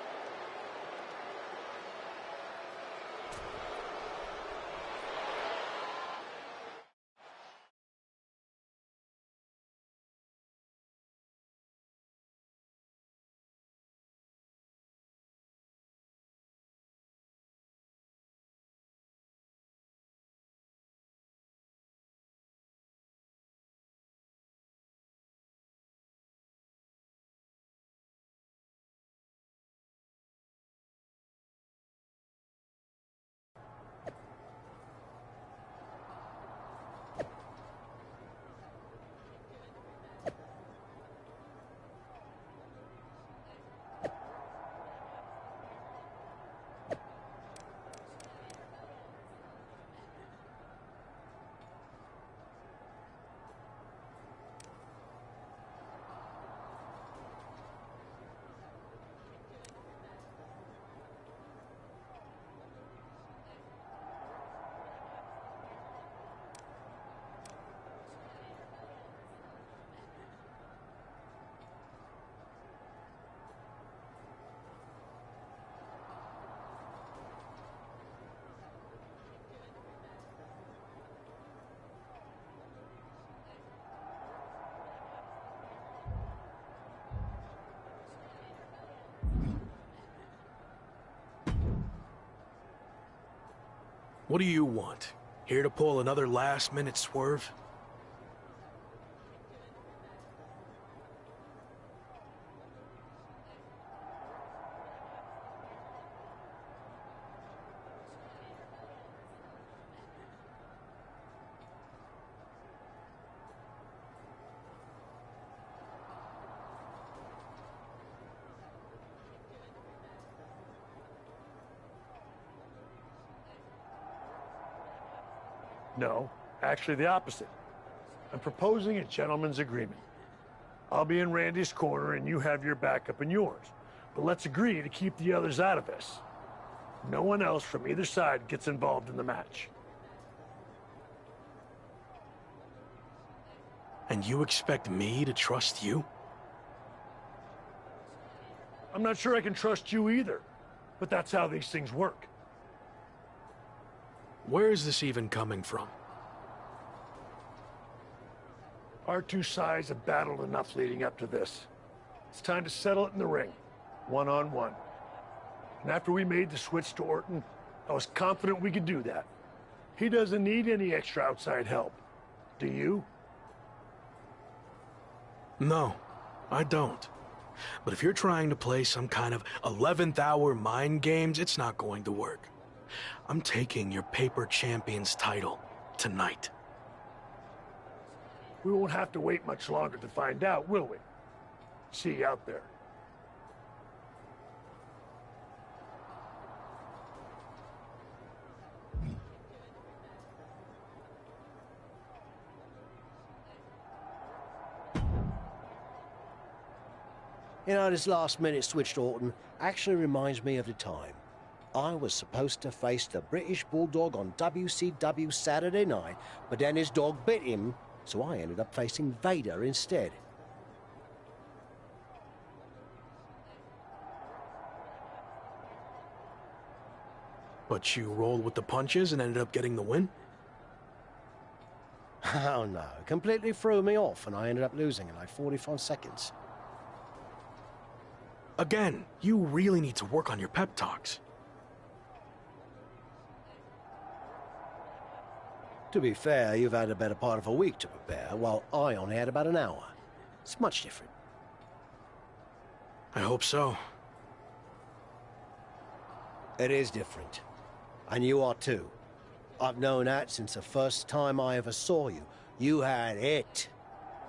What do you want? Here to pull another last-minute swerve? No, actually the opposite. I'm proposing a gentleman's agreement. I'll be in Randy's corner and you have your backup in yours. But let's agree to keep the others out of this. No one else from either side gets involved in the match. And you expect me to trust you? I'm not sure I can trust you either, but that's how these things work. Where is this even coming from? Our two sides have battled enough leading up to this. It's time to settle it in the ring, one-on-one. And after we made the switch to Orton, I was confident we could do that. He doesn't need any extra outside help. Do you? No, I don't. But if you're trying to play some kind of 11th hour mind games, it's not going to work. I'm taking your paper champion's title tonight. We won't have to wait much longer to find out, will we? See you out there. You know, this last-minute switch to Orton actually reminds me of the time I was supposed to face the British Bulldog on WCW Saturday night, but then his dog bit him, so I ended up facing Vader instead. But you rolled with the punches and ended up getting the win? Oh no, it completely threw me off and I ended up losing in like 45 seconds. Again, you really need to work on your pep talks. To be fair, you've had a better part of a week to prepare, while I only had about an hour. It's much different. I hope so. It is different. And you are too. I've known that since the first time I ever saw you. You had it.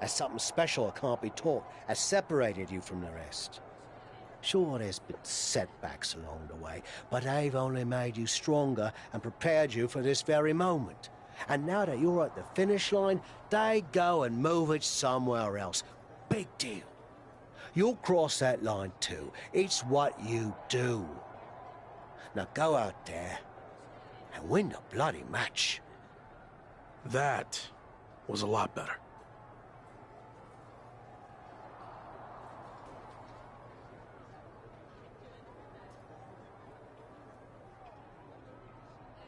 As something special that can't be taught, has separated you from the rest. Sure, there's been setbacks along the way, but they've only made you stronger and prepared you for this very moment. And now that you're at the finish line, they go and move it somewhere else. Big deal. You'll cross that line too. It's what you do. Now go out there and win the bloody match. That was a lot better.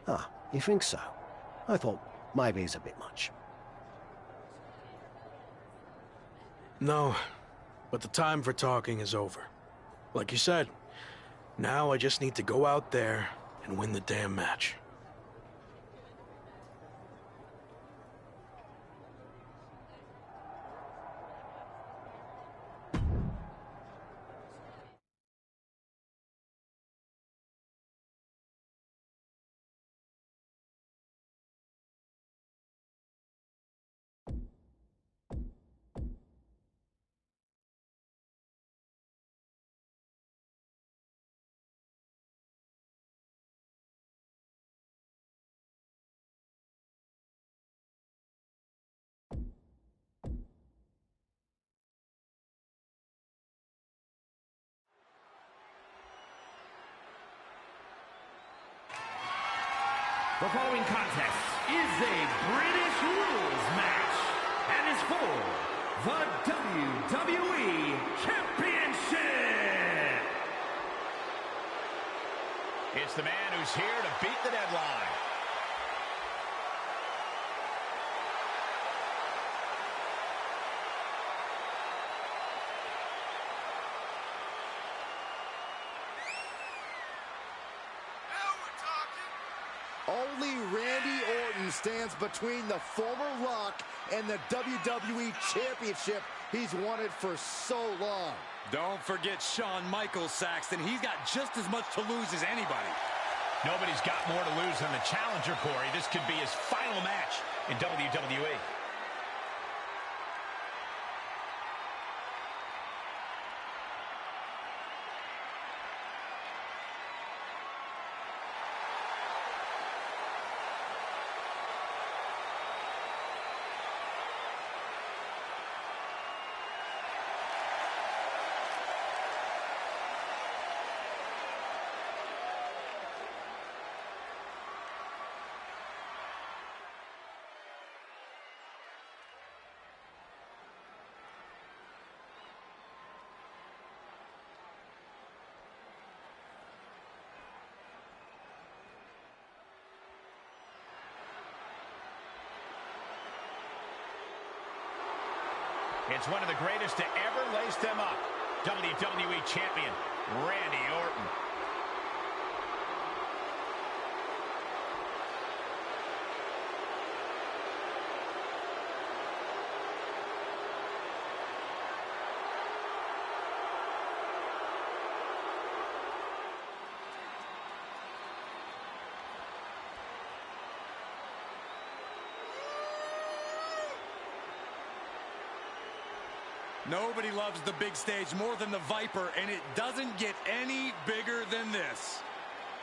Ah, you think so? I thought maybe it's a bit much. No, but the time for talking is over. Like you said, now I just need to go out there and win the damn match. The following contest is a British rules match and is for the WWE Championship. It's the man who's here to beat the deadline. Only Randy Orton stands between the former Rock and the WWE Championship he's wanted for so long. Don't forget Shawn Michaels, Saxton. He's got just as much to lose as anybody. Nobody's got more to lose than the challenger, Corey. This could be his final match in WWE. It's one of the greatest to ever lace them up. WWE Champion, Randy Orton. Nobody loves the big stage more than the Viper, and it doesn't get any bigger than this.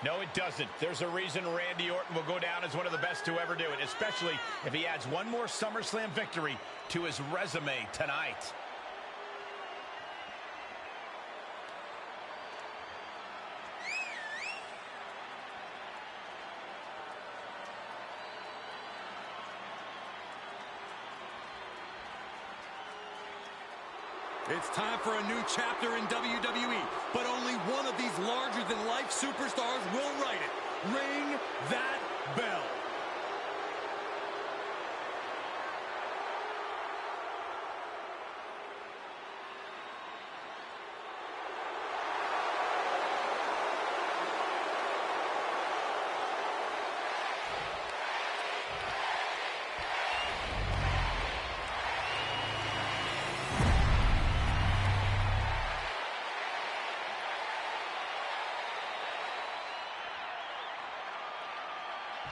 No, it doesn't. There's a reason Randy Orton will go down as one of the best to ever do it, especially if he adds one more SummerSlam victory to his resume tonight. It's time for a new chapter in WWE, but only one of these larger-than-life superstars will write it. Ring that bell.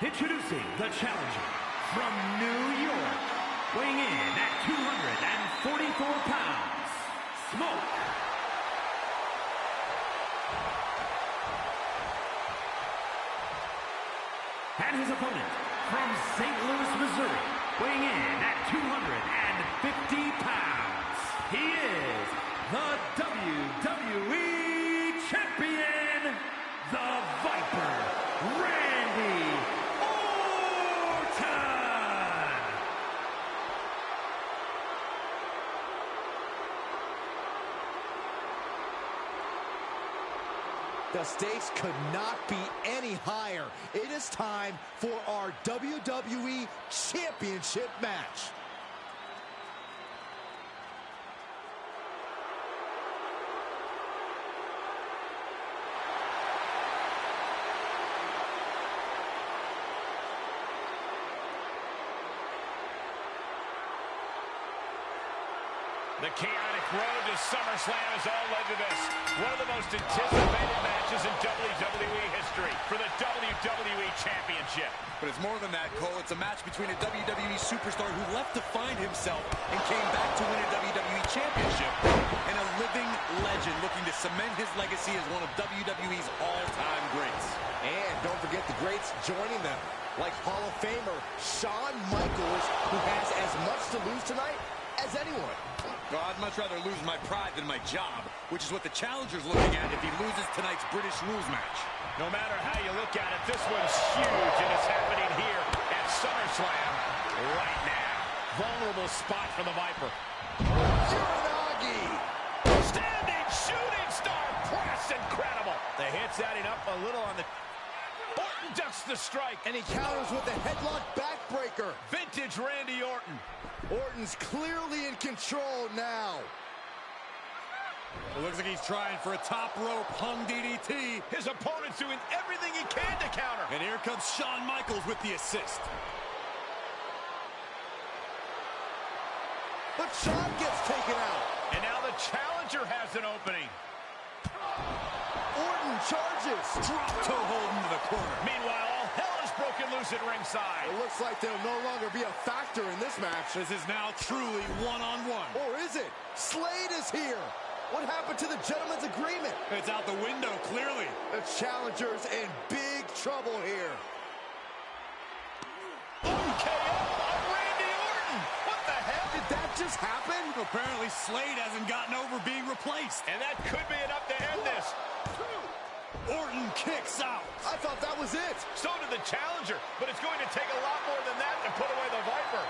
Introducing the challenger from New York, weighing in at 244 pounds, Smoke. And his opponent from St. Louis, Missouri, weighing in at 250 pounds, he is the WWE Champion, the Viper, Randy The stakes could not be any higher. It is time for our WWE Championship match. The chaotic road to SummerSlam has all led to this. One of the most anticipated matches in WWE history for the WWE Championship. But it's more than that, Cole. It's a match between a WWE superstar who left to find himself and came back to win a WWE Championship, and a living legend looking to cement his legacy as one of WWE's all-time greats. And don't forget the greats joining them, like Hall of Famer Shawn Michaels, who has as much to lose tonight as anyone. Well, I'd much rather lose my pride than my job, which is what the challenger's looking at if he loses tonight's British rules match. No matter how you look at it, this one's huge, and it's happening here at SummerSlam right now. Vulnerable spot for the Viper. Uranagi! Standing shooting star press, incredible. The hit's adding up a little on the... Orton ducks the strike. And he counters with a headlock backbreaker. Vintage Randy Orton. Orton's clearly in control now. It looks like he's trying for a top rope hung DDT. His opponent's doing everything he can to counter. And here comes Shawn Michaels with the assist. But Shawn gets taken out. And now the challenger has an opening. Orton charges. Drop toe hold into the corner. Meanwhile, all hell is broken loose at ringside. It looks like they'll no longer be a factor in this match. This is now truly one-on-one. Or is it? Slade is here. What happened to the gentleman's agreement? It's out the window, clearly. The challenger's in big trouble here. KO of Randy Orton. What the hell? Did that just happen? Apparently Slade hasn't gotten over being replaced. And that could be enough to end this. Orton kicks out. I thought that was it. So did the challenger, but it's going to take a lot more than that to put away the Viper.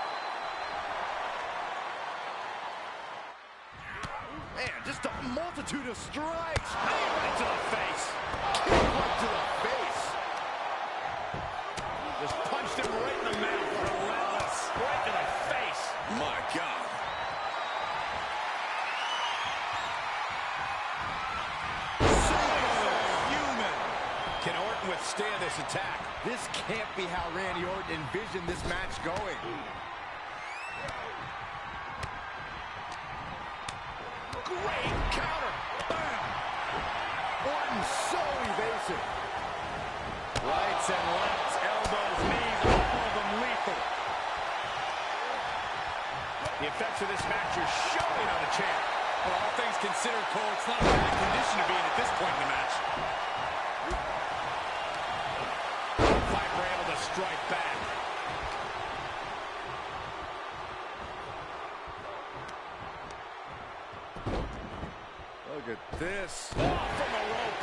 Man, just a multitude of strikes. Knee right to the face. Kick right to the face. Just punched him right in the mouth. Relentless. Right to the face. My God. Can Orton withstand this attack? This can't be how Randy Orton envisioned this match going. Great counter. Bam. Orton so evasive. Rights and lefts, elbows, knees, all of them lethal. The effects of this match are showing on the champ. Well, all things considered, Cole, it's not a bad condition to be in at this point in the match. Viper able to strike back. Look at this. Off from the rope.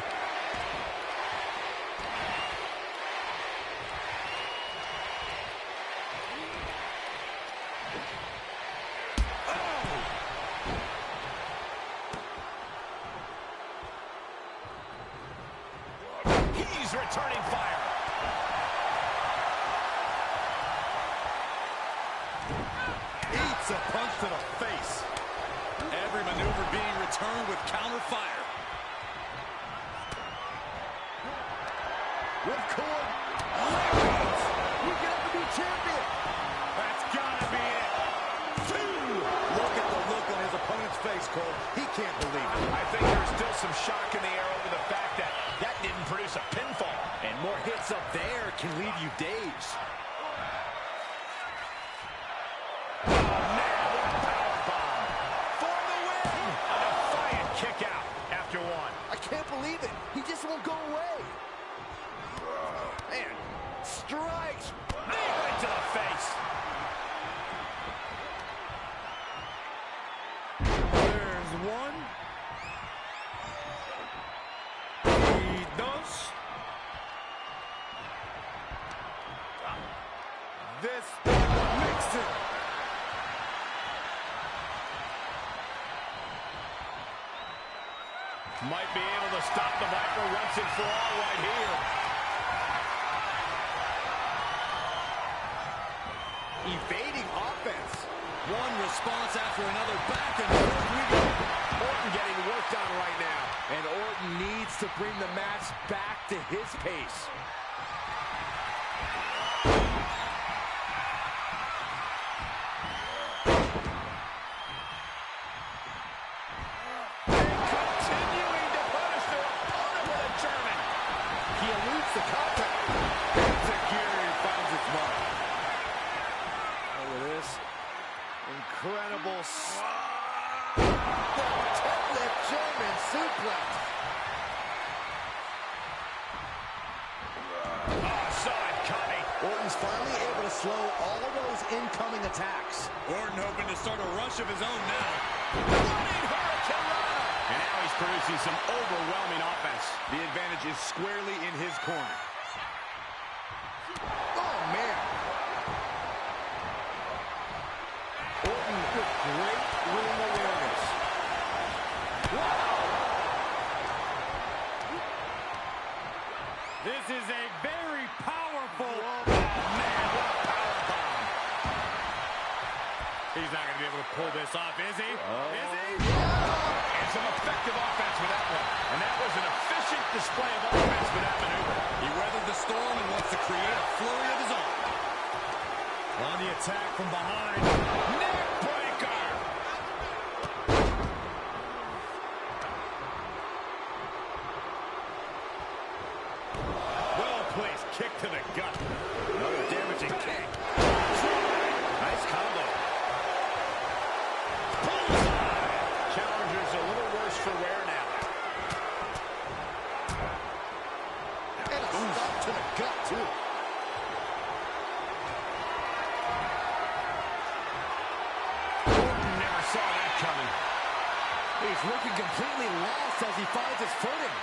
a punch to the face. Every maneuver being returned with counter fire. Ripcord. You get up to be champion. That's gotta be it. 2. Look at the look on his opponent's face, Cole. He can't believe it. I think there's still some shock in the air over the fact that that didn't produce a pinfall. And more hits up there can leave you dazed. Oh, man, what a powerbomb. For the win. A defiant kick out after 1. I can't believe it. He just won't go away. Man, strikes. Knee right to the face. There's 1. Y 2. This makes it. Might be able to stop the Viper once and for all right here. Evading offense. One response after another. Back and forth we go. Orton getting worked on right now. And Orton needs to bring the match back to his pace. Continuing to punish their opponent with a German. He eludes the contact. Enziguri finds its mark. Look at this. Incredible. Deadlift German suplex. Oh, saw it coming. Orton's finally able to slow all of those incoming attacks. Orton hoping to start a rush of his own now. Running Hurricane Rana. And now he's producing some overwhelming offense. The advantage is squarely in his corner. Oh, man. Orton with great ring awareness. Wow. This is a very powerful... Oh, man, what a powerbomb. He's not going to be able to pull this off, is he? Is he? And some effective offense with that one. And that was an efficient display of offense with that maneuver. He weathered the storm and wants to create a flurry of his own. On the attack from behind. Neck breaker. Well-placed kick to the gut. Another damaging kick. Nice combo. Challenger's a little worse for wear now. And a stop to the gut, too. Orton never saw that coming. He's looking completely lost as he finds his footing.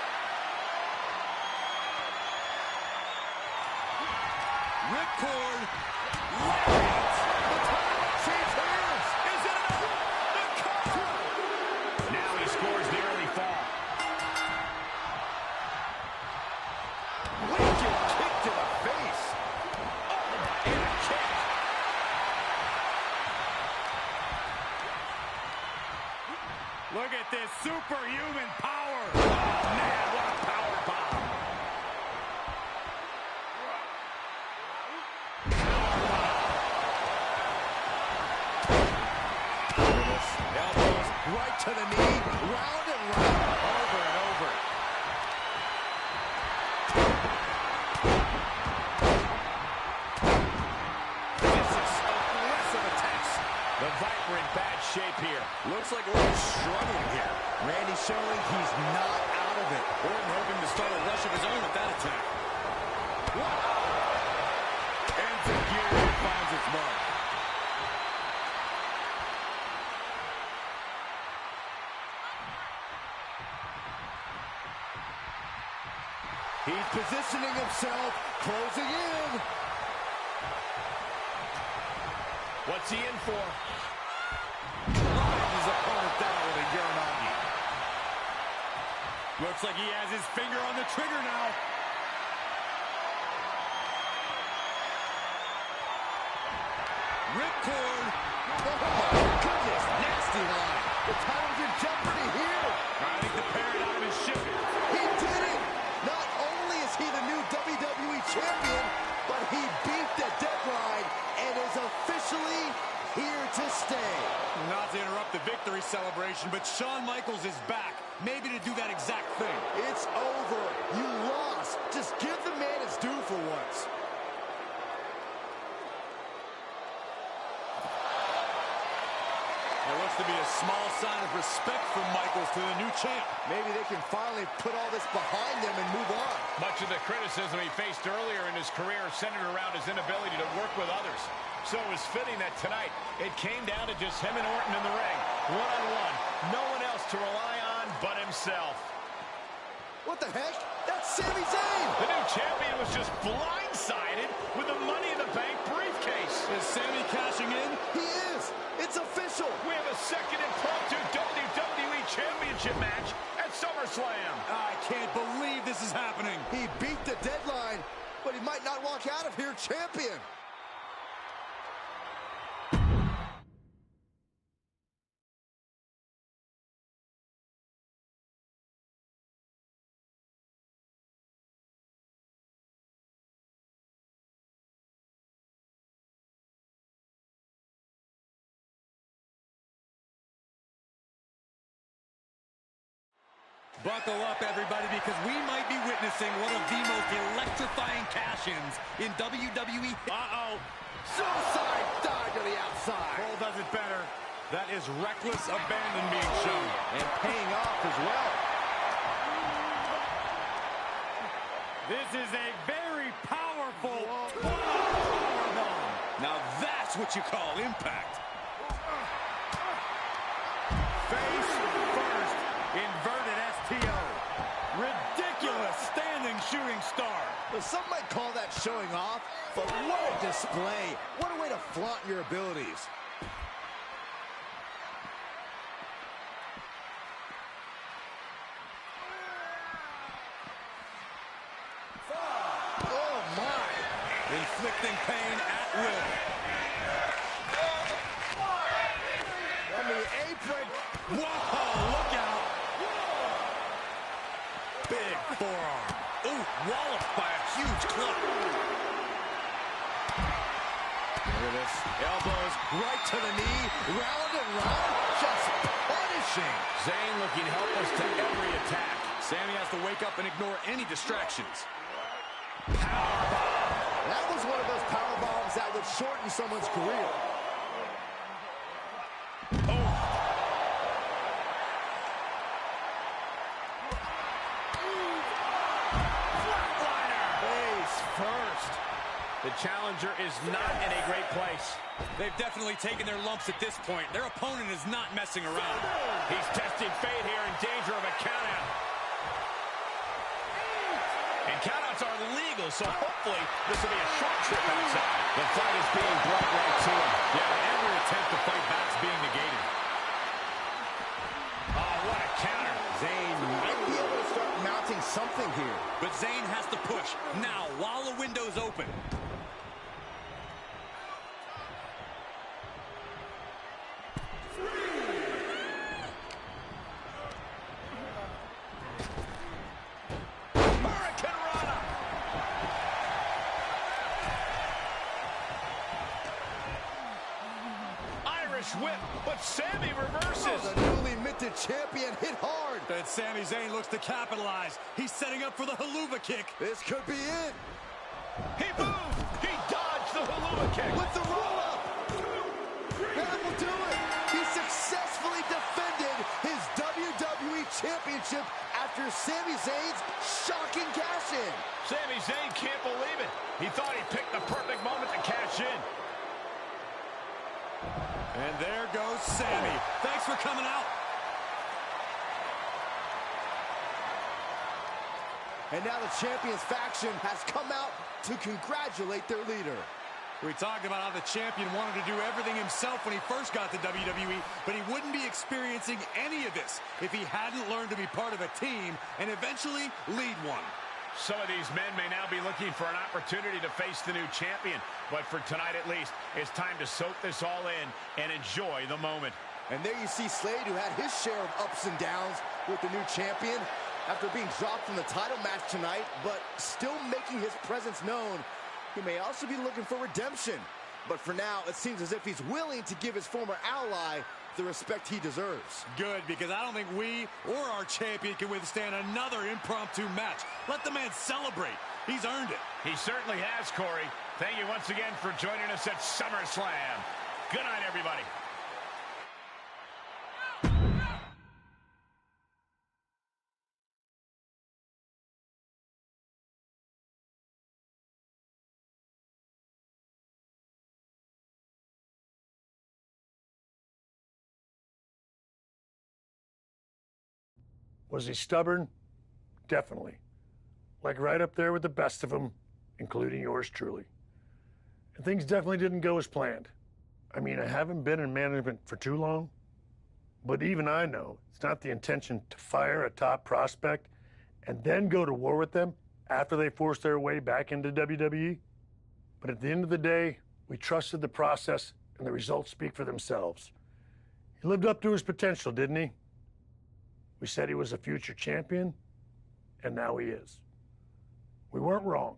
Ripcord. Lariat. The title change hands. Is it enough? The cover. Now he scores the early fall. Wicked kick to the face. Oh, and a kick. Look at this superhuman power. Oh, man, what a power bomb. Elbows right to the knee. Round and round. Over and over. Vicious, aggressive attacks. The Viper in bad shape here. Looks like Orton's struggling here. Randy showing he's not out of it. Orton hoping to start a rush of his own with that attack. Enziguri finds its mark. He's positioning himself, closing in. What's he in for? Drives his opponent down with a Uranagi. Looks like he has his finger on the trigger now. Ripcord. my goodness, nasty line. The title's in jeopardy here. I think the paradigm is shifting. He did it. Not only is he the new WWE champion, but he beat the deadline and is officially here to stay. Not to interrupt the victory celebration, but Shawn Michaels is back. Maybe to do that exact thing. It's over. You lost. Just give the man his due for once. There looks to be a small sign of respect from Michaels to the new champ. Maybe they can finally put all this behind them and move on. Much of the criticism he faced earlier in his career centered around his inability to work with others. So it was fitting that tonight it came down to just him and Orton in the ring, one-on-one. No one else to rely on but himself. What the heck? That's Sami Zayn! The new champion was just blindsided with the Money in the Bank briefcase. Is Sami cashing in? He is! It's official! We have a second impromptu WWE Championship match at SummerSlam. I can't believe this is happening. He beat the deadline, but he might not walk out of here champion. Buckle up, everybody, because we might be witnessing one of the most electrifying cash-ins in WWE. Uh-oh. Suicide dive to the outside. Cole does it better. That is reckless abandon being shown. And paying off as well. This is a very powerful powerbomb. Now that's what you call impact. Face first. Inverted STO. Ridiculous standing shooting star. Well, some might call that showing off, but what a display. What a way to flaunt your abilities. Oh, my. Inflicting pain at will. On the apron. Whoa, look out. Big forearm. Ooh, walloped by a huge club. Look at this. Elbows right to the knee. Round and round. Just punishing. Zayn looking helpless to every attack. Sami has to wake up and ignore any distractions. Powerbomb. That was one of those power bombs that would shorten someone's career. Oh. First. The challenger is not in a great place. They've definitely taken their lumps at this point. Their opponent is not messing around. He's testing fate here, in danger of a countout. And countouts are legal, so hopefully this will be a short trip outside. The fight is being brought right to him. Yeah, every attempt to fight back is being negated. Oh, what a counter. Zayn might be able to start mounting something here. But Zayn has to push now while the window's open. Whip, but Sami reverses. Oh, the newly minted champion hit hard. But Sami Zayn looks to capitalize. He's setting up for the haluva kick. This could be it. He moved. He dodged the haluva kick. With the roll-up. That will do it. He successfully defended his WWE Championship after Sami Zayn's shocking cash-in. Sami Zayn can't believe it. He thought he picked the perfect moment to cash in. And there goes Sami. Thanks for coming out. And now the Champions faction has come out to congratulate their leader. We talked about how the champion wanted to do everything himself when he first got to WWE, but he wouldn't be experiencing any of this if he hadn't learned to be part of a team and eventually lead one. Some of these men may now be looking for an opportunity to face the new champion, but for tonight at least, it's time to soak this all in and enjoy the moment. And there you see Slade, who had his share of ups and downs with the new champion. After being dropped from the title match tonight, but still making his presence known, he may also be looking for redemption. But for now, it seems as if he's willing to give his former ally the respect he deserves. Good, because I don't think we or our champion can withstand another impromptu match. Let the man celebrate. He's earned it. He certainly has, Corey. Thank you once again for joining us at SummerSlam. Good night, everybody. Was he stubborn? Definitely. Like right up there with the best of them, including yours truly. And things definitely didn't go as planned. I mean, I haven't been in management for too long, but even I know it's not the intention to fire a top prospect and then go to war with them after they force their way back into WWE. But at the end of the day, we trusted the process and the results speak for themselves. He lived up to his potential, didn't he? We said he was a future champion, and now he is. We weren't wrong.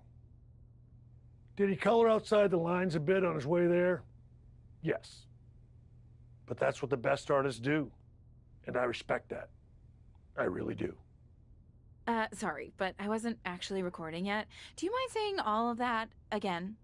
Did he color outside the lines a bit on his way there? Yes. But that's what the best artists do, and I respect that. I really do. Sorry, but I wasn't actually recording yet. Do you mind saying all of that again?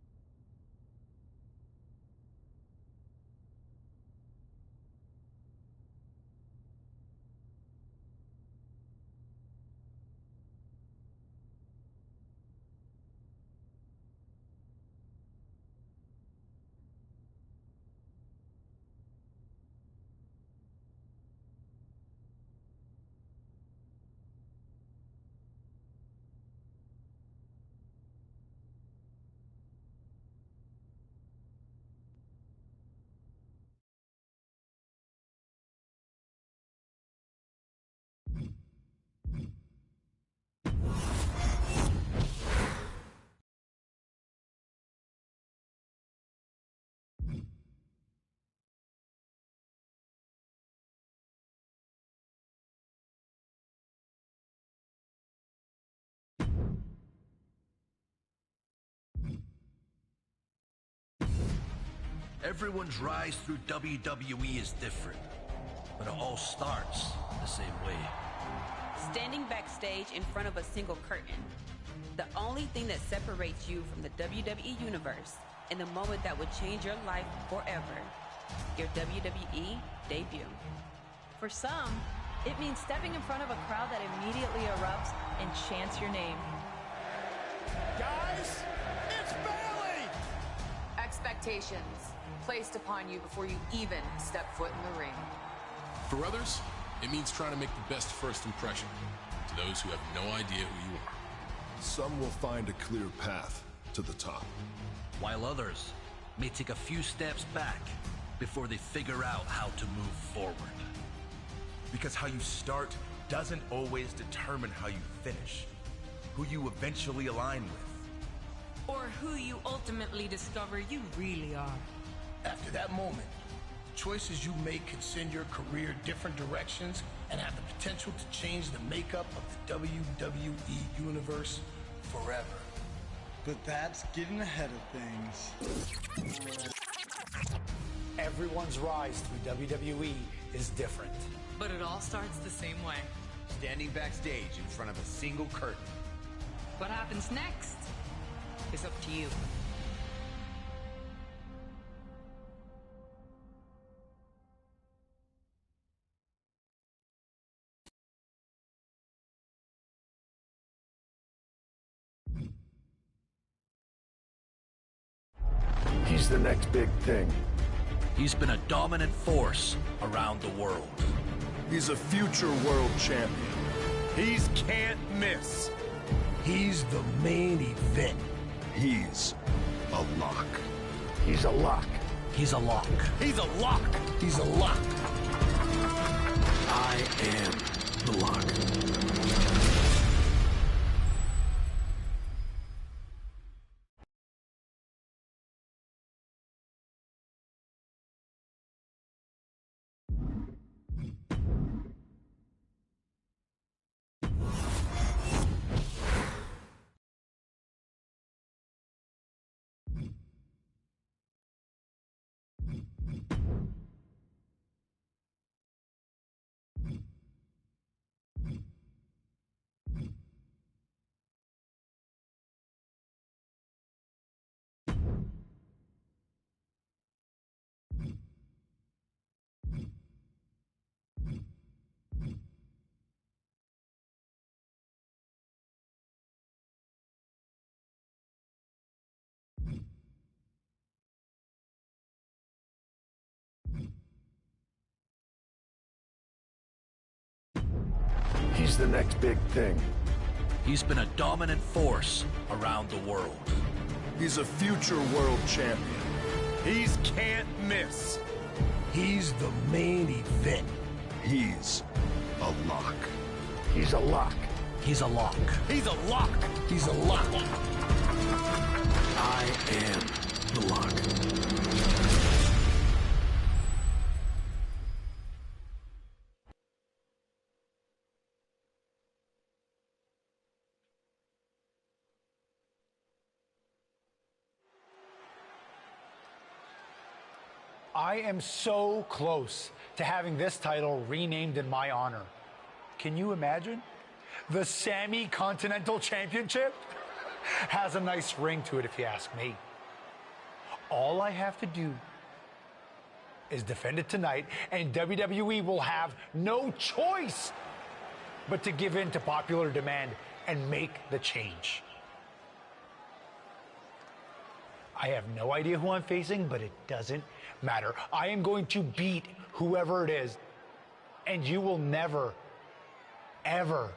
Everyone's rise through WWE is different, but it all starts the same way. Standing backstage in front of a single curtain. The only thing that separates you from the WWE Universe and the moment that would change your life forever. Your WWE debut. For some, it means stepping in front of a crowd that immediately erupts and chants your name. Guys, it's Bailey! Expectations placed upon you before you even step foot in the ring. For others, it means trying to make the best first impression to those who have no idea who you are. Some will find a clear path to the top, while others may take a few steps back before they figure out how to move forward. Because how you start doesn't always determine how you finish, who you eventually align with, or who you ultimately discover you really are. After that moment, choices you make can send your career different directions and have the potential to change the makeup of the WWE Universe forever. But that's getting ahead of things. Everyone's rise through WWE is different. But it all starts the same way. Standing backstage in front of a single curtain. What happens next is up to you. He's the next big thing. He's been a dominant force around the world. He's a future world champion. He's can't miss. He's the main event. He's a lock. He's a lock. He's a lock. He's a lock. He's a lock. I am the lock. He's the next big thing. He's been a dominant force around the world. He's a future world champion. He's can't miss. He's the main event. He's a lock. He's a lock. He's a lock. He's a lock. He's a lock. I am the lock. I am so close to having this title renamed in my honor. Can you imagine? The Sammy Continental Championship has a nice ring to it, if you ask me. All I have to do is defend it tonight, and WWE will have no choice but to give in to popular demand and make the change. I have no idea who I'm facing, but it doesn't matter. I am going to beat whoever it is, and you will never, ever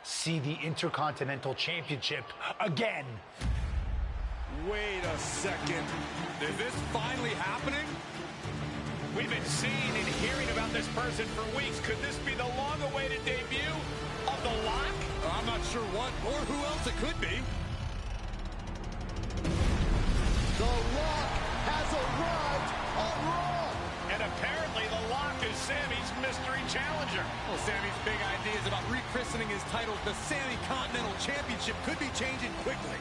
see the Intercontinental Championship again. Wait a second. Is this finally happening? We've been seeing and hearing about this person for weeks. Could this be the long-awaited debut of The Lock? I'm not sure what or who else it could be. The Lock has arrived on Raw. And apparently The Lock is Sammy's mystery challenger. Well, Sammy's big ideas about rechristening his title the Sammy Continental Championship could be changing quickly.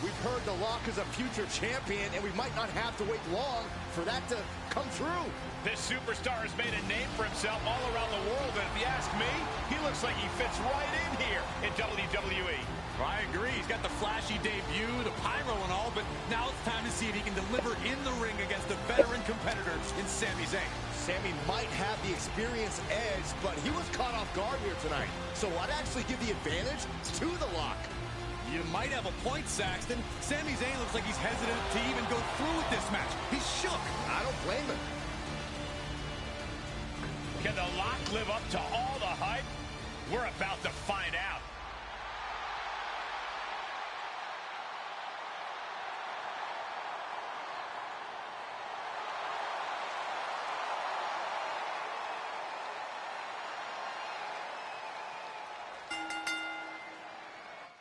We've heard The Lock is a future champion, and we might not have to wait long for that to come true. This superstar has made a name for himself all around the world, and if you ask me, he looks like he fits right in here in WWE. I agree. He's got the flashy debut, the pyro and all, but now it's time to see if he can deliver in the ring against a veteran competitor in Sami Zayn. Sami might have the experience edge, but he was caught off guard here tonight. So I'd actually give the advantage to The Lock. You might have a point, Saxton. Sami Zayn looks like he's hesitant to even go through with this match. He's shook. I don't blame him. Can The Lock live up to all the hype? We're about to find out.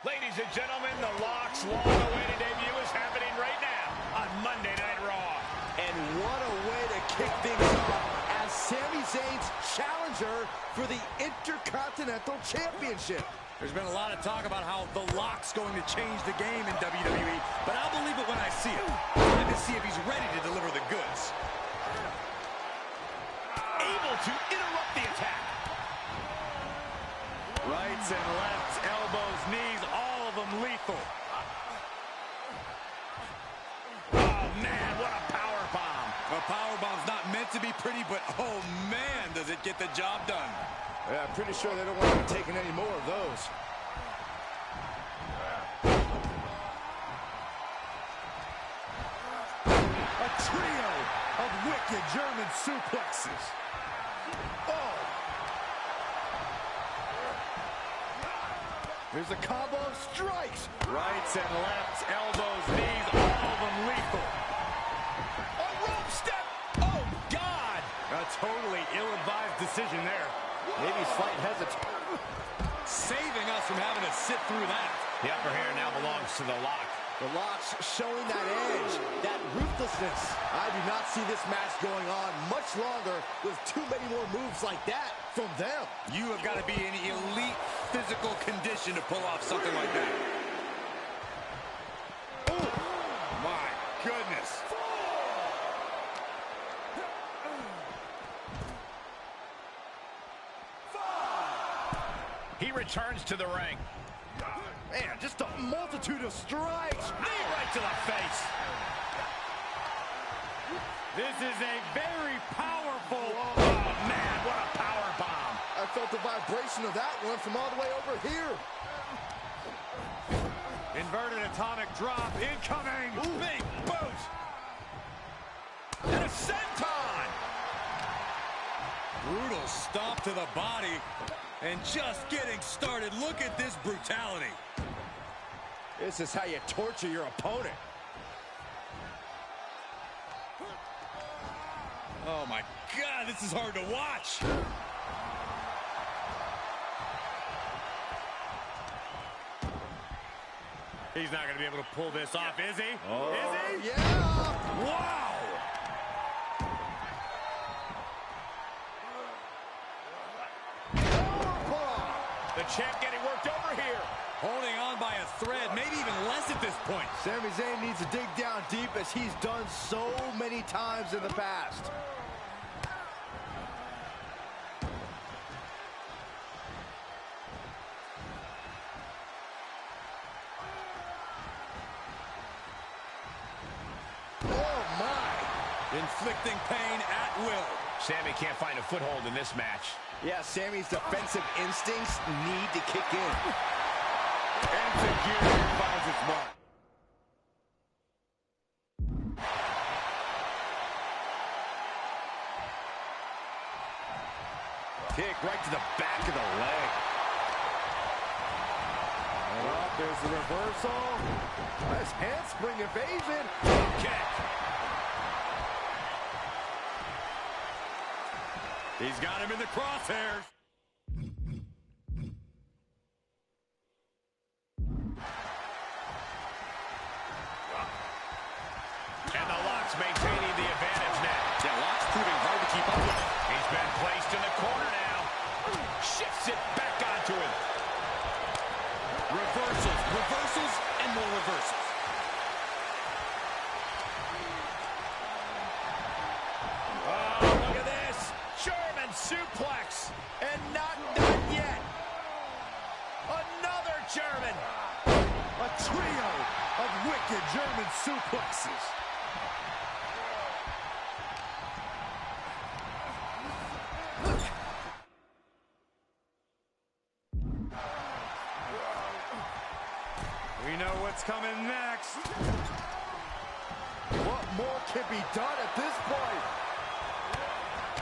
Ladies and gentlemen, The Lock's long-awaited debut is happening right now on Monday Night Raw. And what a way to kick things off as Sami Zayn's challenger for the Intercontinental Championship. There's been a lot of talk about how The Lock's going to change the game in WWE, but I'll believe it when I see it. And to see if he's ready to deliver the goods. Able to interrupt the attack. Rights and lefts, elbows, knees, all of them lethal. Oh, man, what a power bomb. A power bomb's not meant to be pretty, but oh, man, does it get the job done. Yeah, I'm pretty sure they don't want to be taking any more of those. A trio of wicked German suplexes. Oh! There's a combo of strikes. Rights and lefts, elbows, knees, all of them lethal. A rope step. Oh, God. A totally ill-advised decision there. Maybe slight hesitation. Saving us from having to sit through that. The upper hand now belongs to The Lock. The Lock's showing that edge, that ruthlessness. I do not see this match going on much longer with too many more moves like that from them. You have got to be in elite physical condition to pull off something like that. Oh, my goodness. He returns to the ring. Man, just a multitude of strikes. Knee right to the face. This is a very powerful... Oh, man, what a power bomb. I felt the vibration of that one from all the way over here. Inverted atomic drop incoming. Ooh. Big boot. And a senton. Brutal stomp to the body. And just getting started. Look at this brutality. This is how you torture your opponent. Oh my God, this is hard to watch. He's not going to be able to pull this off, is he? Oh, is he? Yeah! Wow! The champ getting worked over here. Holding on by a thread, maybe even less at this point. Sami Zayn needs to dig down deep as he's done so many times in the past. Oh my! Inflicting pain at will. Sami can't find a foothold in this match. Yeah, Sami's defensive instincts need to kick in. Insecurity finds its mark. Kick right to the back of the leg. Oh, there's the reversal. Nice handspring evasion. Kick. He's got him in the crosshairs. And the Lock's maintaining the advantage now. Yeah, Lock's proving hard to keep up with. He's been placed in the corner now. Shifts it back onto him. Reversals, reversals, and more reversals. Oh, look at this. German suplex. And not done yet. Another German. A trio of wicked German suplexes. We know what's coming next. What more can be done at this point?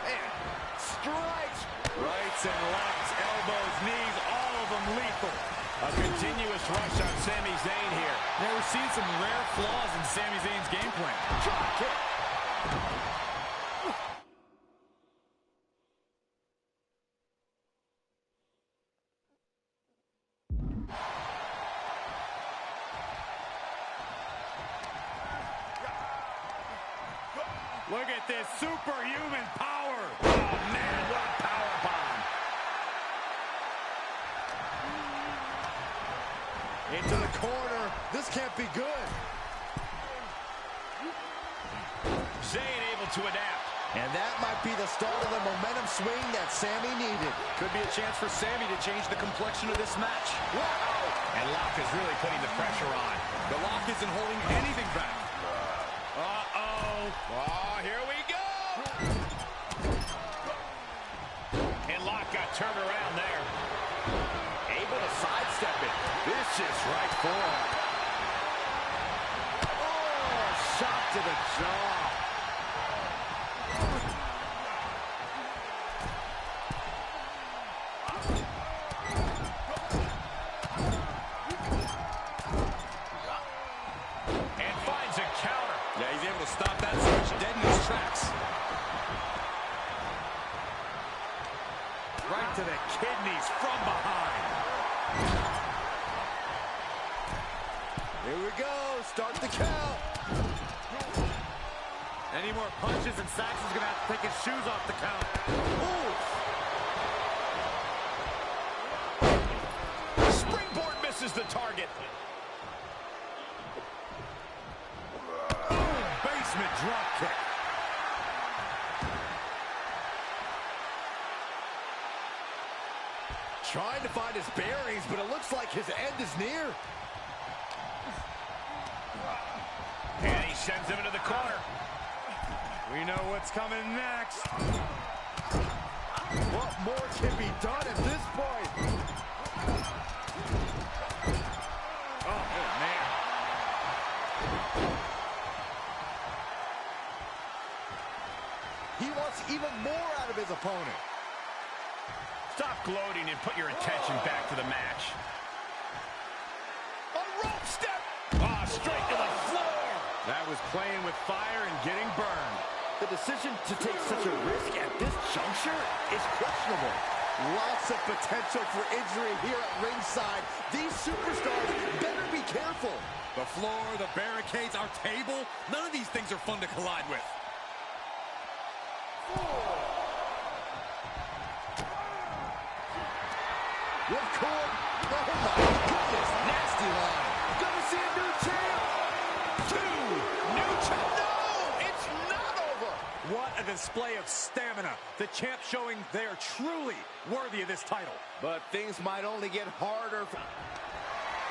And strikes. Rights and lefts, elbows, knees, all of them lethal. A continuous rush on Sami Zayn here. Yeah, we're seeing some rare flaws in Sami Zayn's game plan. Drop kick. Look at this superhuman power. Oh, man, what a power bomb. Into the corner. This can't be good. Zayn able to adapt. And that might be the start of the momentum swing that Sami needed. Could be a chance for Sami to change the complexion of this match. Wow! And Lock is really putting the pressure on. The Lock isn't holding anything back. Uh-oh. Oh, here we go. And Lock got turned around there. Able to sidestep it. Vicious right forearm. Oh, shot to the jaw. And finds a counter. Yeah, he's able to stop that switch dead in his tracks. Right to the kidneys from behind. Here we go. Start the count. Any more punches and Saxon's going to have to take his shoes off the count. Springboard misses the target. Basement drop kick. Trying to find his bearings, but it looks like his end is near. And he sends him into the corner. We know what's coming next. What more can be done at this point? Oh, man. He wants even more out of his opponent. Stop gloating and put your attention back to the match. A rope step! Ah, straight to the floor! That was playing with fire and getting burned. The decision to take such a risk at this juncture is questionable. Lots of potential for injury here at ringside. These superstars better be careful. The floor, the barricades, our table, none of these things are fun to collide with. Ripcord. Oh my goodness, nasty line. Gonna see a new champ. New champ. No, it's not over. What a display of stamina. The champ showing they are truly worthy of this title. But things might only get harder.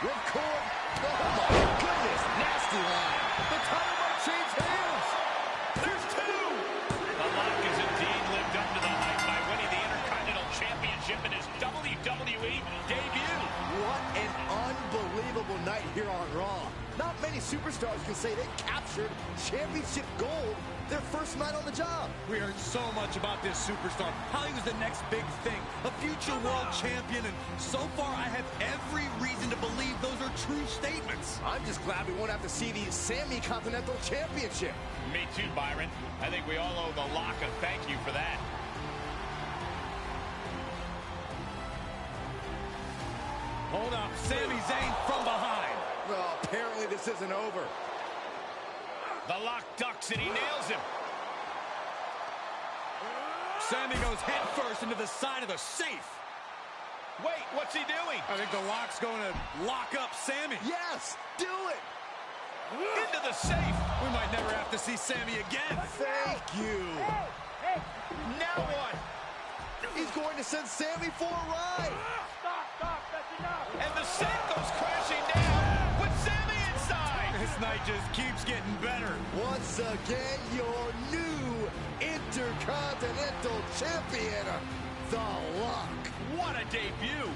Ripcord. Oh my goodness, nasty line. The title might change hands. There's two. The Lock has indeed lived up to the hype by winning the Intercontinental Championship in his WWE debut. What an unbelievable night here on Raw. Not many superstars can say they captured championship gold their first night on the job. We heard so much about this superstar, how he was the next big thing, a future world champion, and so far I have every reason to believe those are true statements. I'm just glad we won't have to see the Sammy Continental Championship. Me too, Byron. I think we all owe the Lock a thank you for that. Hold up, Sami Zayn from behind. Well, apparently this isn't over. The Lock ducks and he nails him. Sami goes head first into the side of the safe. Wait, what's he doing? I think the Lock's going to lock up Sami. Yes, do it. Into the safe. We might never have to see Sami again. Thank you. Hey, now what? He's going to send Sami for a ride. Stop, that's enough. And the safe goes crashing down with Sami inside. This night just keeps getting better. Once again, your new Intercontinental Champion, The Lock. What a debut.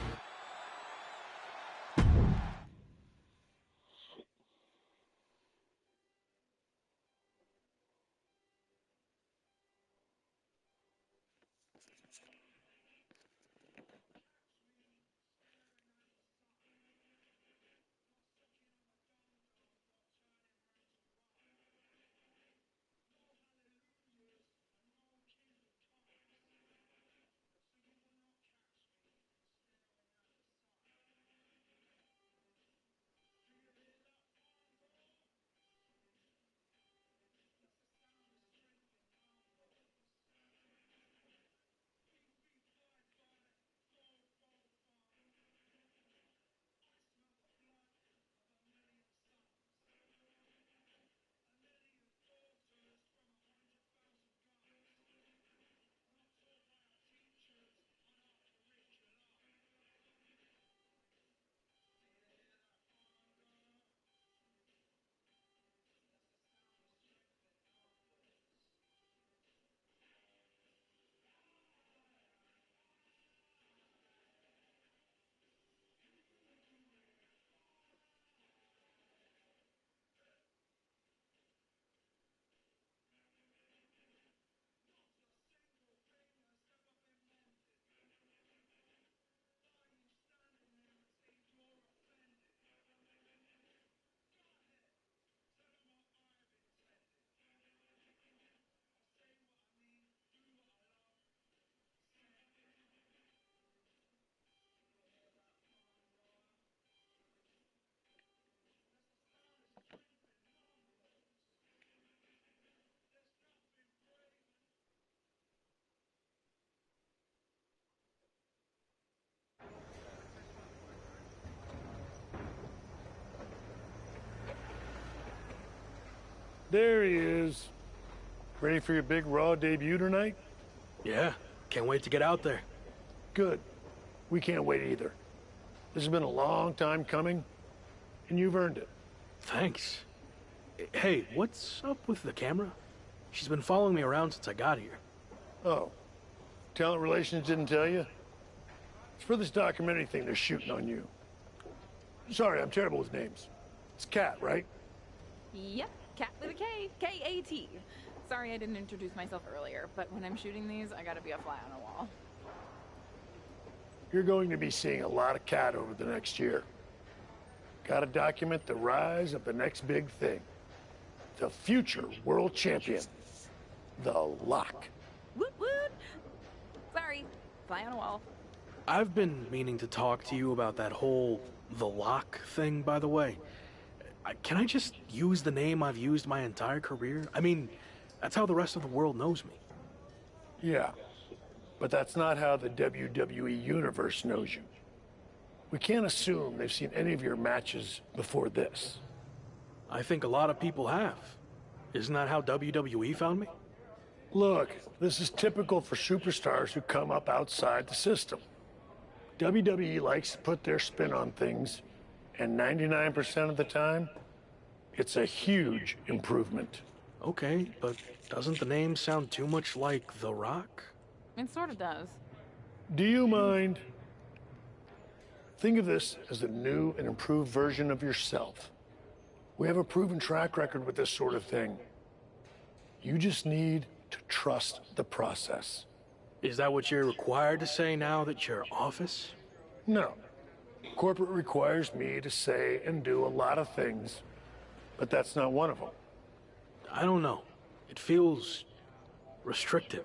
There he is. Ready for your big Raw debut tonight? Yeah, can't wait to get out there. Good. We can't wait either. This has been a long time coming, and you've earned it. Thanks. Hey, what's up with the camera? She's been following me around since I got here. Oh, talent relations didn't tell you? It's for this documentary thing they're shooting on you. Sorry, I'm terrible with names. It's Kat, right? Yep, Kat with a K. K-A-T. Sorry I didn't introduce myself earlier, but when I'm shooting these, I gotta be a fly on the wall. You're going to be seeing a lot of cat over the next year. Gotta document the rise of the next big thing. The future world champion. The Lock. Woot woot! Sorry, fly on a wall. I've been meaning to talk to you about that whole The Lock thing, by the way. Can I just use the name I've used my entire career? I mean, that's how the rest of the world knows me. Yeah, but that's not how the WWE Universe knows you. We can't assume they've seen any of your matches before this. I think a lot of people have. Isn't that how WWE found me? Look, this is typical for superstars who come up outside the system. WWE likes to put their spin on things, and 99% of the time, it's a huge improvement. Okay, but doesn't the name sound too much like The Rock? It sort of does. Do you mind? Think of this as a new and improved version of yourself. We have a proven track record with this sort of thing. You just need to trust the process. Is that what you're required to say now that you're office? No. Corporate requires me to say and do a lot of things, but that's not one of them. I don't know. It feels restrictive.